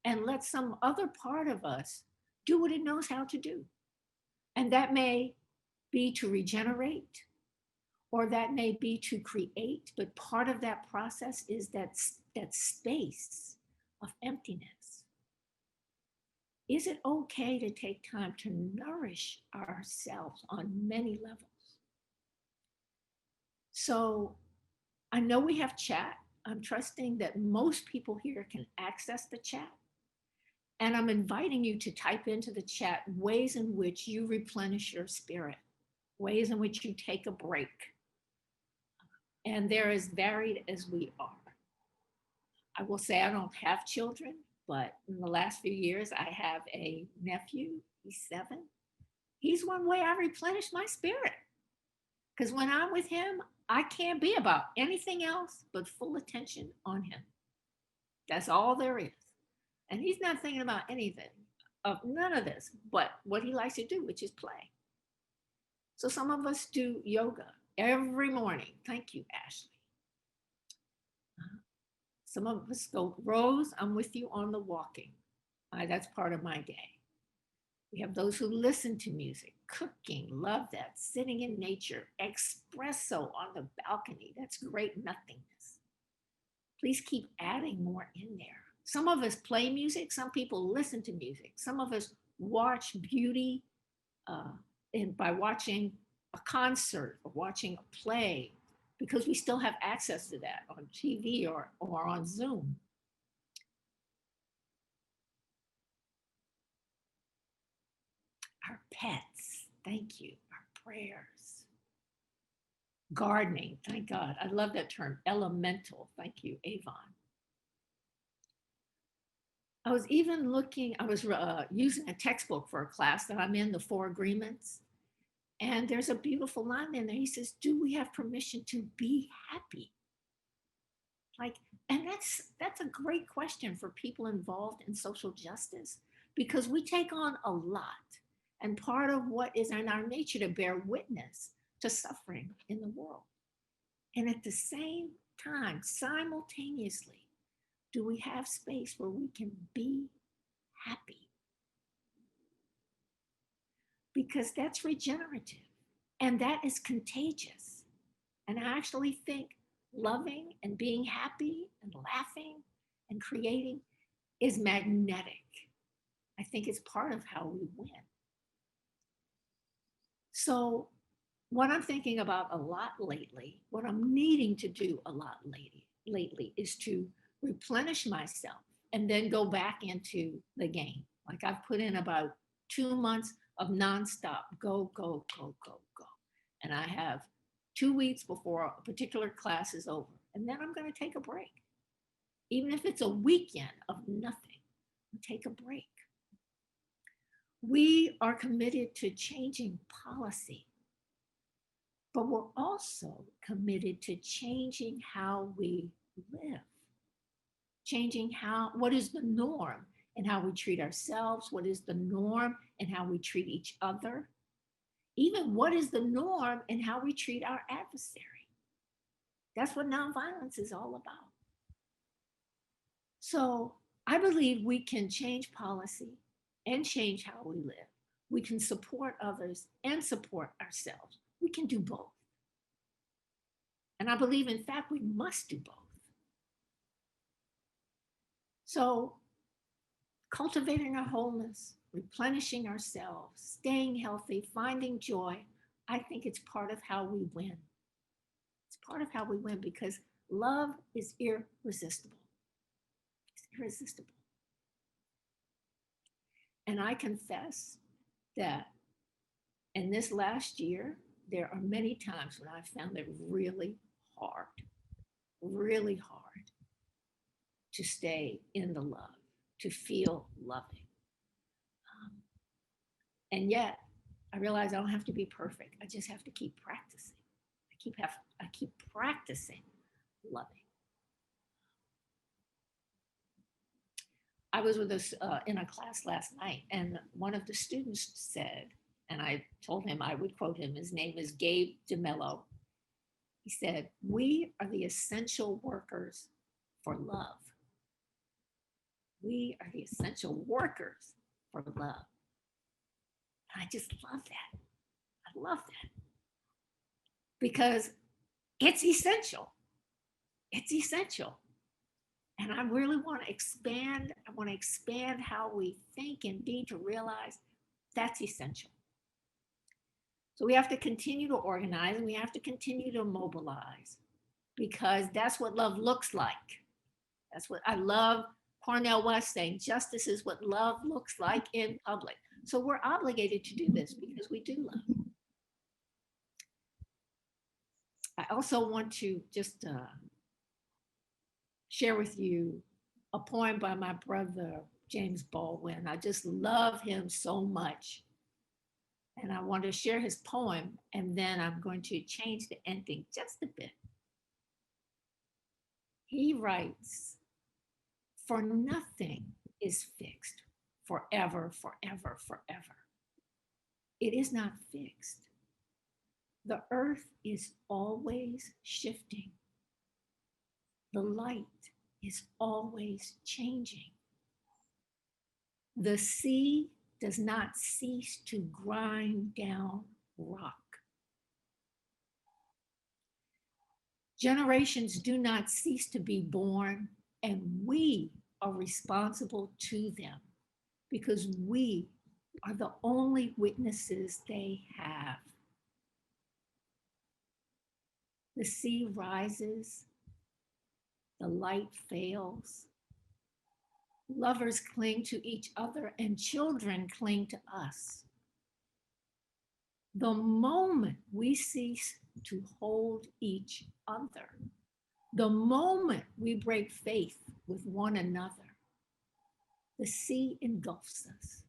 and let some other part of us do what it knows how to do. And that may be to regenerate, or that may be to create, but part of that process is that space of emptiness. Is it okay to take time to nourish ourselves on many levels? So I know we have chat. I'm trusting that most people here can access the chat. And I'm inviting you to type into the chat ways in which you replenish your spirit, ways in which you take a break. And they're as varied as we are. I will say I don't have children, but in the last few years, I have a nephew. He's 7. He's one way I replenish my spirit. Because when I'm with him, I can't be about anything else but full attention on him. That's all there is. And he's not thinking about anything, of none of this, but what he likes to do, which is play. So some of us do yoga every morning. Thank you, Ashley. Some of us go, Rose, I'm with you on the walking. That's part of my day. We have those who listen to music, cooking, love that, sitting in nature, espresso on the balcony. That's great nothingness. Please keep adding more in there. Some of us play music, some people listen to music, some of us watch beauty and by watching a concert or watching a play, because we still have access to that on TV or on Zoom. Our pets, thank you, our prayers. Gardening, thank God. I love that term, elemental. Thank you, Avon. I was even looking, I was using a textbook for a class that I'm in, the Four Agreements. And there's a beautiful line in there. He says, do we have permission to be happy? Like, and that's a great question for people involved in social justice, because we take on a lot. And part of what is in our nature to bear witness to suffering in the world. And at the same time, simultaneously, do we have space where we can be happy? Because that's regenerative and that is contagious. And I actually think loving and being happy and laughing and creating is magnetic. I think it's part of how we win. So what I'm thinking about a lot lately, what I'm needing to do a lot lately is to replenish myself and then go back into the game. Like I've put in about 2 months of nonstop go, go, go, go, go. And I have 2 weeks before a particular class is over. And then I'm going to take a break. Even if it's a weekend of nothing, take a break. We are committed to changing policy, but we're also committed to changing how we live, changing what is the norm and how we treat ourselves, what is the norm and how we treat each other, even what is the norm and how we treat our adversary. That's what nonviolence is all about. So I believe we can change policy and change how we live. We can support others and support ourselves. We can do both. And I believe, in fact, we must do both. So cultivating our wholeness, replenishing ourselves, staying healthy, finding joy, I think it's part of how we win. It's part of how we win because love is irresistible. It's irresistible. And I confess that in this last year, there are many times when I found it really hard to stay in the love, to feel loving. And yet, I realize I don't have to be perfect. I just have to keep practicing. I keep practicing loving. I was with us in a class last night, and one of the students said, and I told him I would quote him, his name is Gabe DeMello. He said, "We are the essential workers for love." We are the essential workers for love. And I just love that. I love that. Because it's essential. It's essential. And I really want to expand. I want to expand how we think and be to realize that's essential. So we have to continue to organize and we have to continue to mobilize because that's what love looks like. That's what I love Cornel West saying, justice is what love looks like in public. So we're obligated to do this because we do love. I also want to just share with you a poem by my brother, James Baldwin. I just love him so much. And I want to share his poem, and then I'm going to change the ending just a bit. He writes, "For nothing is fixed forever, forever, forever. It is not fixed. The earth is always shifting. The light is always changing. The sea does not cease to grind down rock. Generations do not cease to be born, and we are responsible to them because we are the only witnesses they have. The sea rises, the light fails, lovers cling to each other, and children cling to us. The moment we cease to hold each other, the moment we break faith with one another, the sea engulfs us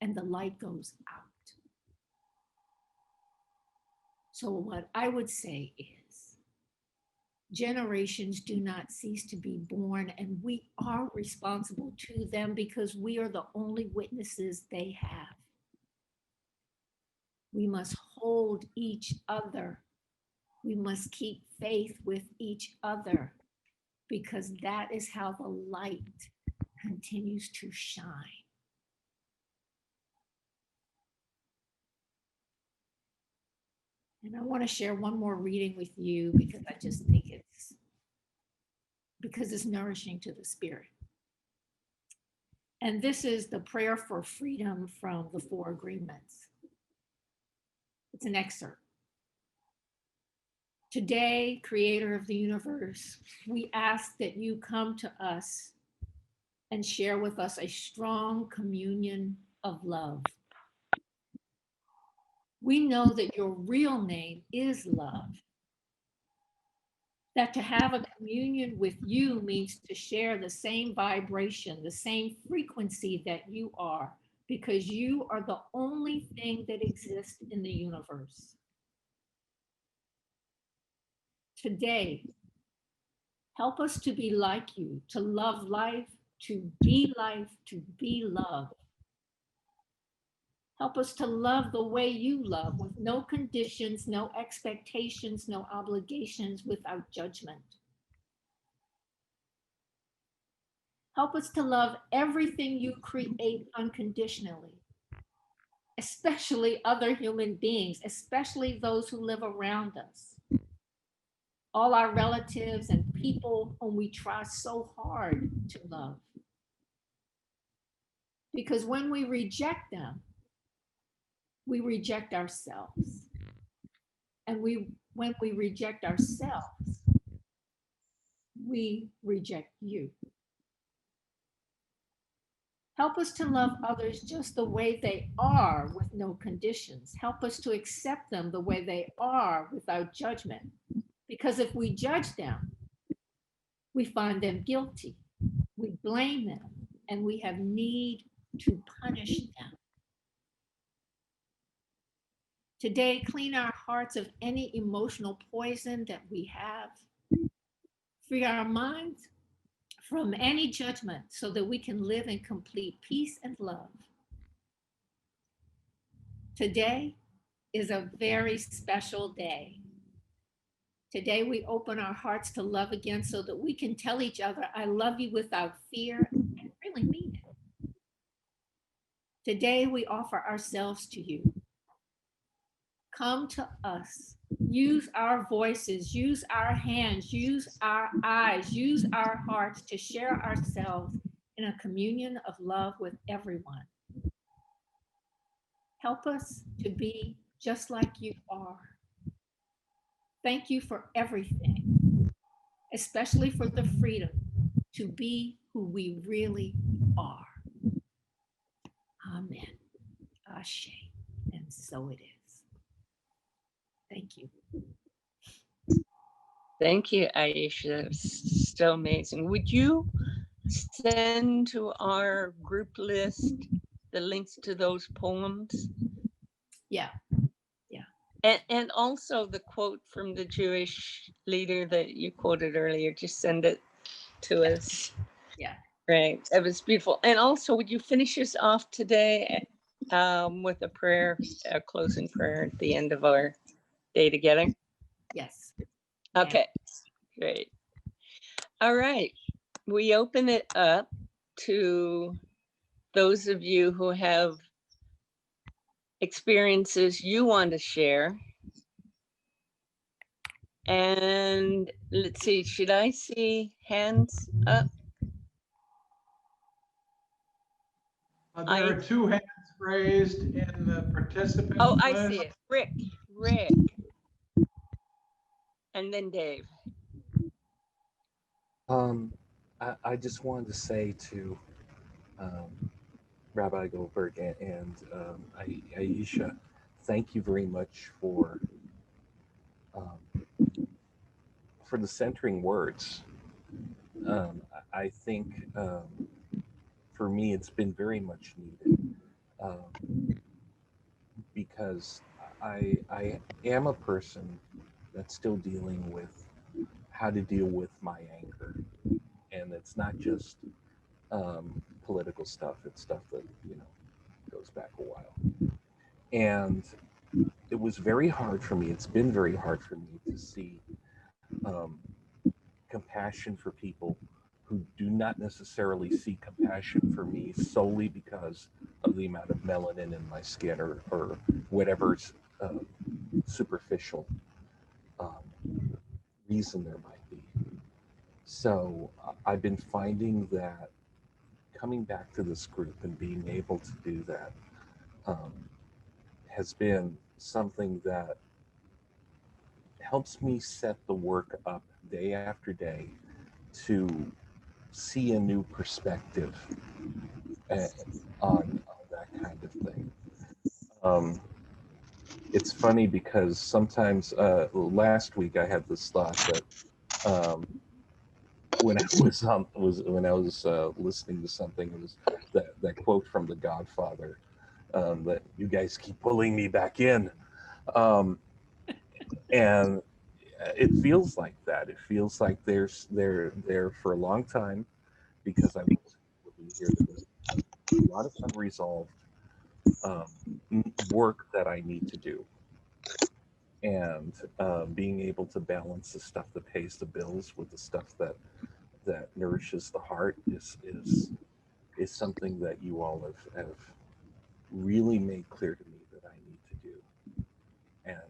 and the light goes out. So what I would say is, generations do not cease to be born, and we are responsible to them because we are the only witnesses they have. We must hold each other. We must keep faith with each other because that is how the light continues to shine. And I want to share one more reading with you because I just think it's nourishing to the spirit. And this is the prayer for freedom from the Four Agreements. It's an excerpt. Today, Creator of the universe, we ask that you come to us and share with us a strong communion of love. We know that your real name is love. That to have a communion with you means to share the same vibration, the same frequency that you are, because you are the only thing that exists in the universe. Today, help us to be like you, to love life, to be life, to be love. Help us to love the way you love, with no conditions, no expectations, no obligations, without judgment. Help us to love everything you create unconditionally, especially other human beings, especially those who live around us. All our relatives and people whom we try so hard to love. Because when we reject them, we reject ourselves. And when we reject ourselves, we reject you. Help us to love others just the way they are with no conditions. Help us to accept them the way they are without judgment. Because if we judge them, we find them guilty, we blame them, and we have need to punish them. Today, clean our hearts of any emotional poison that we have. Free our minds from any judgment so that we can live in complete peace and love. Today is a very special day. Today, we open our hearts to love again so that we can tell each other, I love you without fear, and really mean it. Today, we offer ourselves to you. Come to us. Use our voices, use our hands, use our eyes, use our hearts to share ourselves in a communion of love with everyone. Help us to be just like you are. Thank you for everything, especially for the freedom to be who we really are. Amen. Ashe. And so it is. Thank you. Thank you, Aisha. That's so amazing. Would you send to our group list the links to those poems? Yeah. And also the quote from the Jewish leader that you quoted earlier, just send it to us. Yeah. Right, that was beautiful. And also, would you finish us off today with a prayer, a closing prayer at the end of our day together? Yes. Okay, great. All right, we open it up to those of you who have experiences you want to share. And let's see, should I see hands up? There are two hands raised in the participants Oh, I list. see it. Rick, and then Dave. I just wanted to say to Rabbi Goldberg and Aisha, thank you very much for the centering words. I think for me it's been very much needed because I am a person that's still dealing with how to deal with my anger, and it's not just political stuff. It's stuff that goes back a while, and it was very hard for me. It's been very hard for me to see compassion for people who do not necessarily see compassion for me solely because of the amount of melanin in my skin or whatever's superficial reason there might be. So I've been finding that coming back to this group and being able to do that has been something that helps me set the work up day after day to see a new perspective on that kind of thing. It's funny because sometimes last week I had this thought that when I was listening to something, it was that quote from The Godfather that you guys keep pulling me back in, and it feels like that. It feels like they're there for a long time because I've been here. There's a lot of unresolved work that I need to do, and being able to balance the stuff that pays the bills with the stuff that nourishes the heart is something that you all have really made clear to me that I need to do. And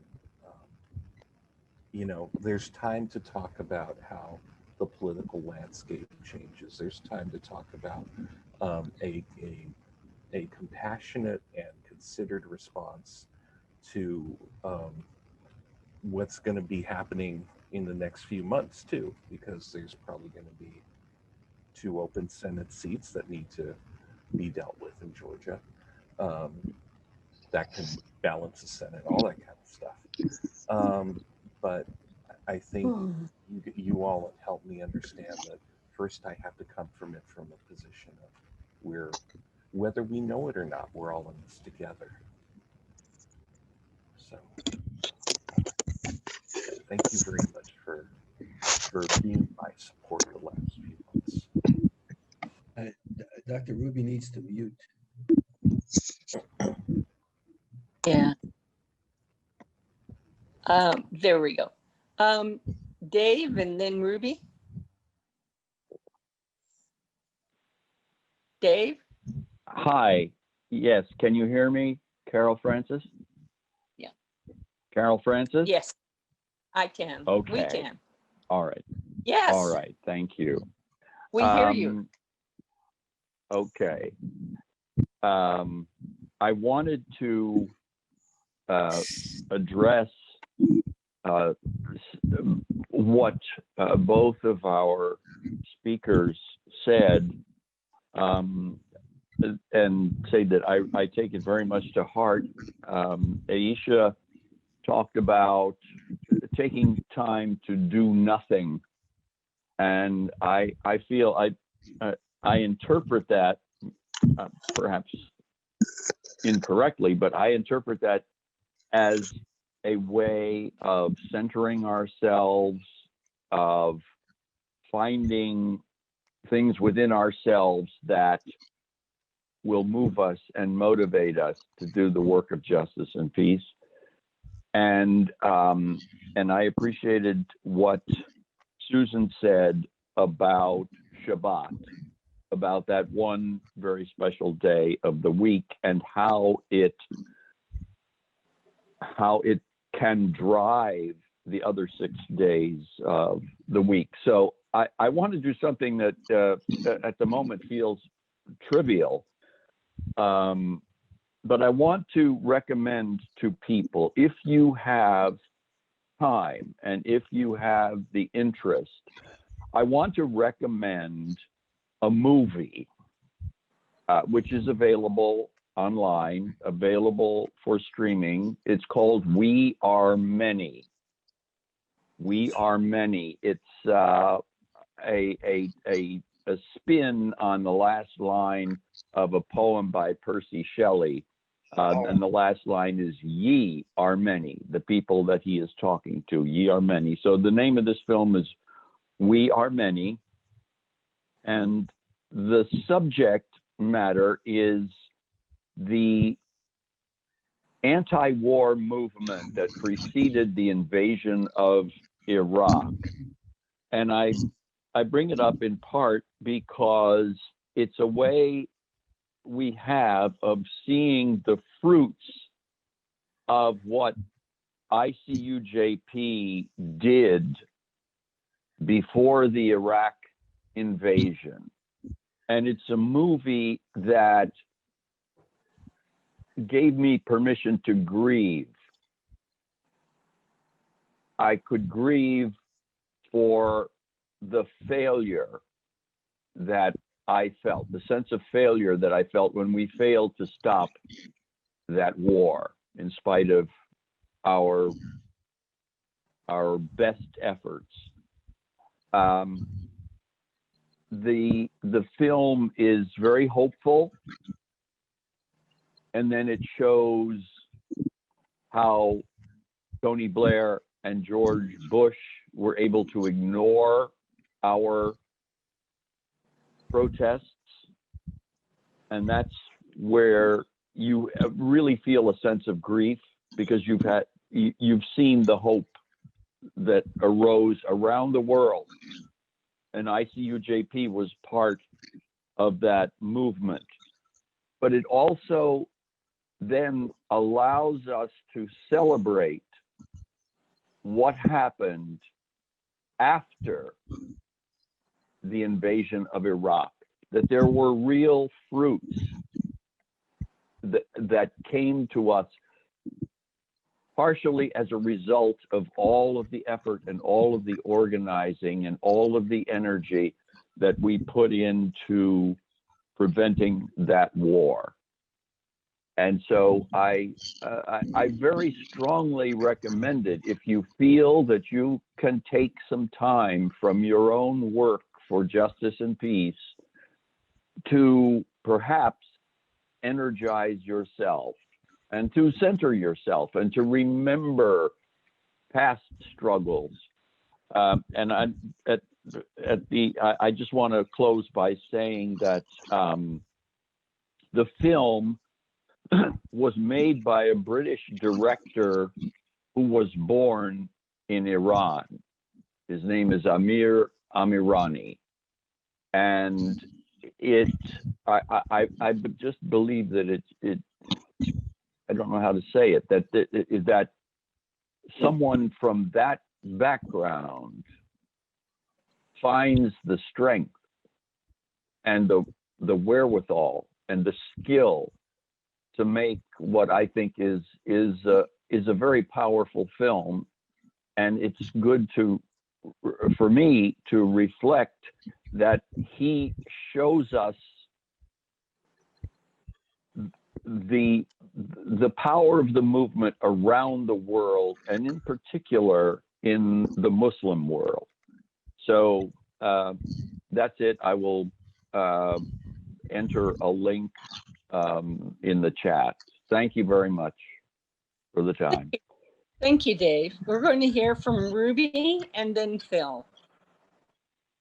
there's time to talk about how the political landscape changes. There's time to talk about a compassionate and considered response to what's going to be happening in the next few months too, because there's probably going to be 2 open Senate seats that need to be dealt with in Georgia. That can balance the Senate, all that kind of stuff. But I think you all have helped me understand that first I have to come from it from a position of whether we know it or not, we're all in this together. So thank you very much for being my support the last few months. Dr. Ruby needs to mute. Yeah. There we go. Dave and then Ruby. Dave? Hi. Yes. Can you hear me, Carol Francis? Yeah. Carol Francis? Yes, I can. Okay. We can. All right. Yes. All right. Thank you. We hear you. Okay. I wanted to address what both of our speakers said, and say that I take it very much to heart. Eisha talked about taking time to do nothing, and I feel I interpret that perhaps incorrectly, but I interpret that as a way of centering ourselves, of finding things within ourselves that will move us and motivate us to do the work of justice and peace. And I appreciated what Susan said about Shabbat, about that one very special day of the week and how it can drive the other 6 days of the week. So I want to do something that at the moment feels trivial, But I want to recommend to people, if you have time and if you have the interest, I want to recommend a movie which is available online, available for streaming. It's called We Are Many. We Are Many. It's a spin on the last line of a poem by Percy Shelley. And the last line is, ye are many, the people that he is talking to, ye are many. So the name of this film is We Are Many. And the subject matter is the anti-war movement that preceded the invasion of Iraq. And I bring it up in part because it's a way we have of seeing the fruits of what ICUJP did before the Iraq invasion. And it's a movie that gave me permission to grieve. I could grieve for the failure that I felt, the sense of failure that I felt when we failed to stop that war in spite of our best efforts. The film is very hopeful, and then it shows how Tony Blair and George Bush were able to ignore our protests, and that's where you really feel a sense of grief, because you've seen the hope that arose around the world, and ICUJP was part of that movement. But it also then allows us to celebrate what happened after the invasion of Iraq, that there were real fruits that came to us partially as a result of all of the effort and all of the organizing and all of the energy that we put into preventing that war. And so I very strongly recommend it if you feel that you can take some time from your own work for justice and peace to perhaps energize yourself and to center yourself and to remember past struggles. And I just want to close by saying that the film was made by a British director who was born in Iran. His name is Amir Amirani. And I just believe that it I don't know how to say it, that someone from that background finds the strength and the wherewithal and the skill to make what I think is a very powerful film. And it's good for me to reflect that he shows us the power of the movement around the world, and in particular in the Muslim world. So that's it. I will enter a link in the chat. Thank you very much for the time. Thank you, Dave. We're going to hear from Ruby and then Phil.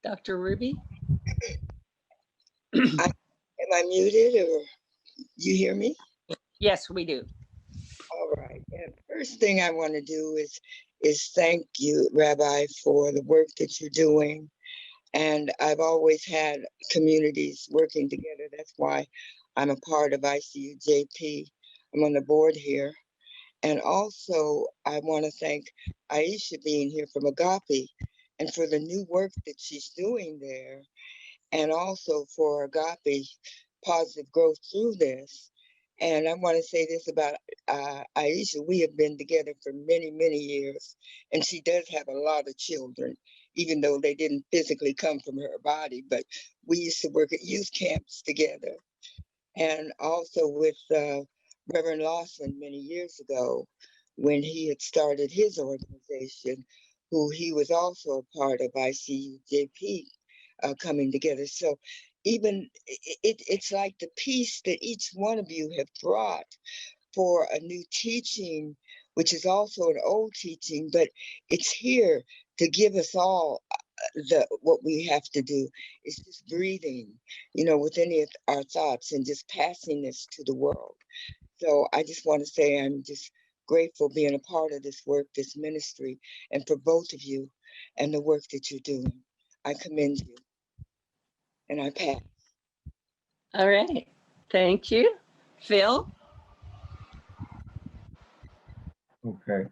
Dr. Ruby? Am I muted, or you hear me? Yes, we do. All right. And first thing I want to do is thank you, Rabbi, for the work that you're doing. And I've always had communities working together. That's why I'm a part of ICUJP. I'm on the board here. And also, I want to thank Eisha being here from Agape and for the new work that she's doing there. And also for Agape positive growth through this. And I want to say this about Aisha. We have been together for many, many years, and she does have a lot of children, even though they didn't physically come from her body. But we used to work at youth camps together, and also with Reverend Lawson many years ago when he had started his organization, who he was also a part of ICUJP coming together. So even it's like the piece that each one of you have brought for a new teaching, which is also an old teaching, but it's here to give us all what we have to do is just breathing, within our thoughts and just passing this to the world. So I just want to say I'm just grateful being a part of this work, this ministry, and for both of you and the work that you're doing. I commend you. And I pass. All right. Thank you. Phil? Okay.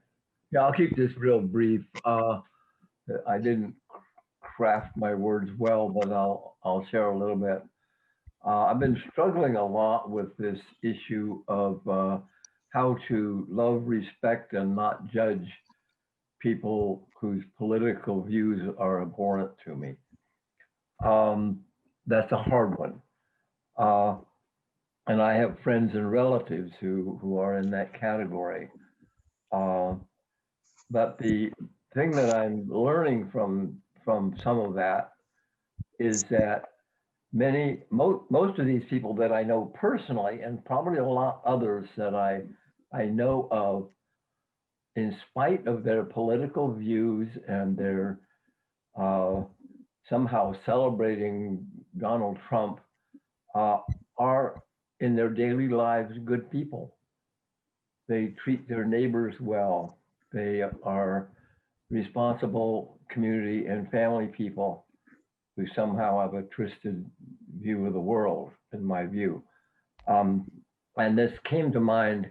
Yeah, I'll keep this real brief. I didn't craft my words well, but I'll share a little bit. I've been struggling a lot with this issue of how to love, respect, and not judge people whose political views are abhorrent to me. That's a hard one. And I have friends and relatives who are in that category. But the thing that I'm learning from some of that is that most of these people that I know personally, and probably a lot others that I know of, in spite of their political views and their somehow celebrating Donald Trump, are in their daily lives good people. They treat their neighbors well. They are responsible community and family people who somehow have a twisted view of the world, in my view. And this came to mind.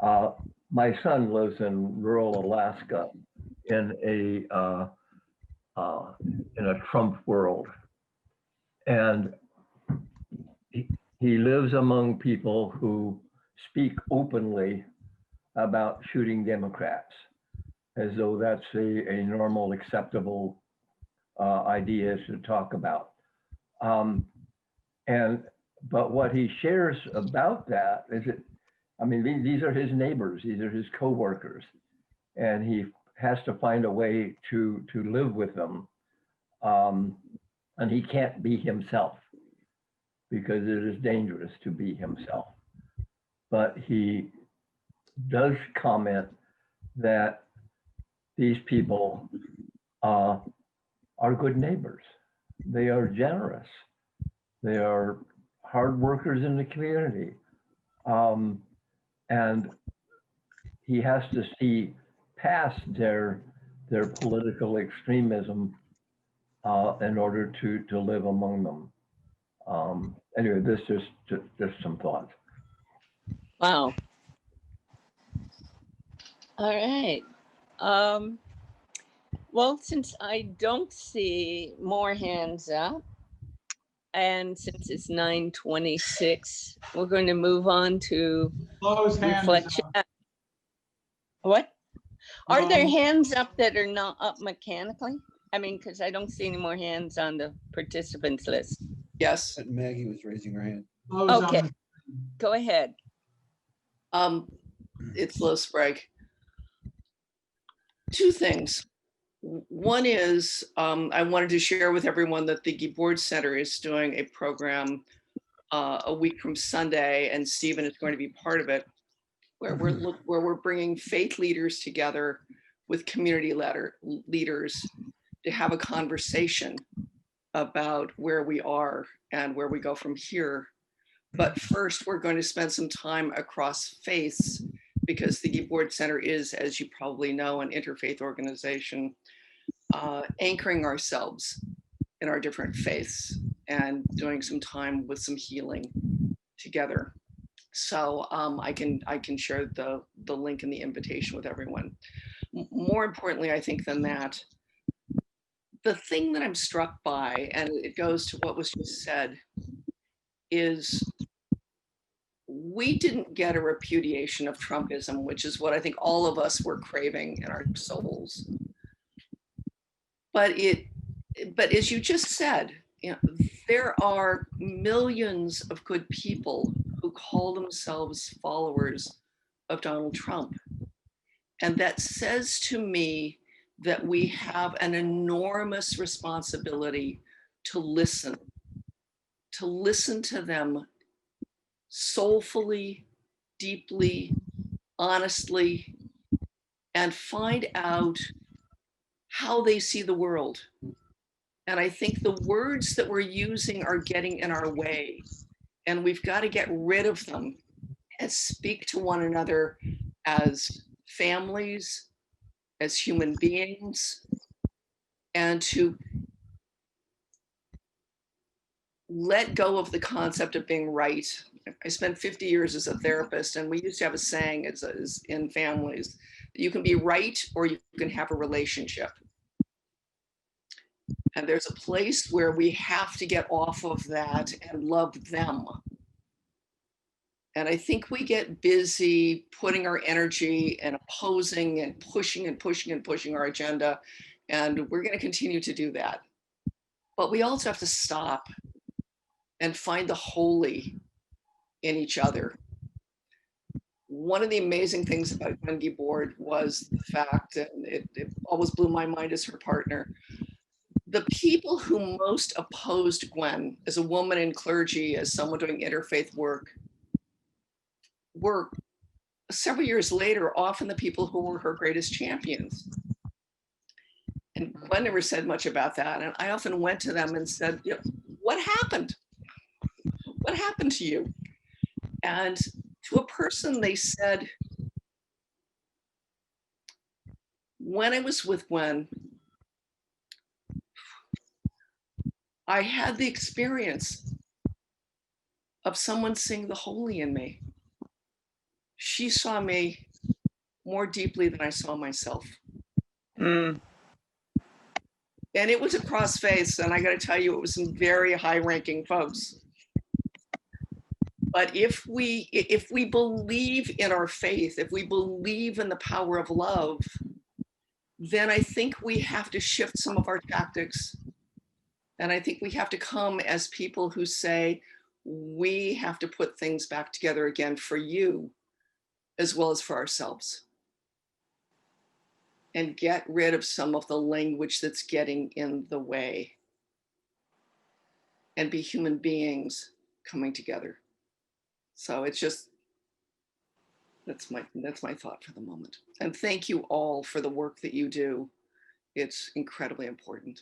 My son lives in rural Alaska in a Trump world, and he lives among people who speak openly about shooting Democrats, as though that's a normal, acceptable idea to talk about. But what he shares about that is these are his neighbors, these are his coworkers, and he has to find a way to live with them. And he can't be himself because it is dangerous to be himself. But he does comment that these people are good neighbors. They are generous. They are hard workers in the community. And he has to see past their political extremism in order to live among them. Anyway, this is just some thoughts. Wow. All right. Well, since I don't see more hands up, and since it's 9:26, we're going to move on to Close hands reflection. up. What? Are there Um, hands up that are not up mechanically? Because I don't see any more hands on the participants list. Yes. Maggie was raising her hand. close on Okay. the- Go ahead. It's Liz Sprague. Two things. One is I wanted to share with everyone that the Goldberg Center is doing a program a week from Sunday, and Stephen is going to be part of it, where we're bringing faith leaders together with community leaders to have a conversation about where we are and where we go from here. But first, we're going to spend some time across faiths, because the Goldberg Center is, as you probably know, an interfaith organization, anchoring ourselves in our different faiths and doing some time with some healing together. So I can share the link and the invitation with everyone. More importantly, I think than that, the thing that I'm struck by, and it goes to what was just said, is we didn't get a repudiation of Trumpism, which is what I think all of us were craving in our souls. But as you just said, you know, there are millions of good people who call themselves followers of Donald Trump. And that says to me that we have an enormous responsibility to listen to them soulfully, deeply, honestly, and find out how they see the world. And I think the words that we're using are getting in our way, and we've got to get rid of them and speak to one another as families, as human beings, and to let go of the concept of being right. I spent 50 years as a therapist, and we used to have a saying as in families, you can be right or you can have a relationship. And there's a place where we have to get off of that and love them. And I think we get busy putting our energy and opposing and pushing and pushing and pushing our agenda. And we're going to continue to do that. But we also have to stop and find the holy in each other. One of the amazing things about Gwen Gibbord was the fact, and it always blew my mind as her partner, the people who most opposed Gwen as a woman in clergy, as someone doing interfaith work, were several years later often the people who were her greatest champions. And Gwen never said much about that. And I often went to them and said, you know, what happened? What happened to you? And to a person, they said, when I was with Gwen, I had the experience of someone seeing the holy in me. She saw me more deeply than I saw myself. Mm. And it was a cross face, and I got to tell you, it was some very high-ranking folks. But if we believe in our faith, if we believe in the power of love, then I think we have to shift some of our tactics. And I think we have to come as people who say, we have to put things back together again for you, as well as for ourselves. And get rid of some of the language that's getting in the way. And be human beings coming together. So it's just, that's my thought for the moment. And thank you all for the work that you do. It's incredibly important.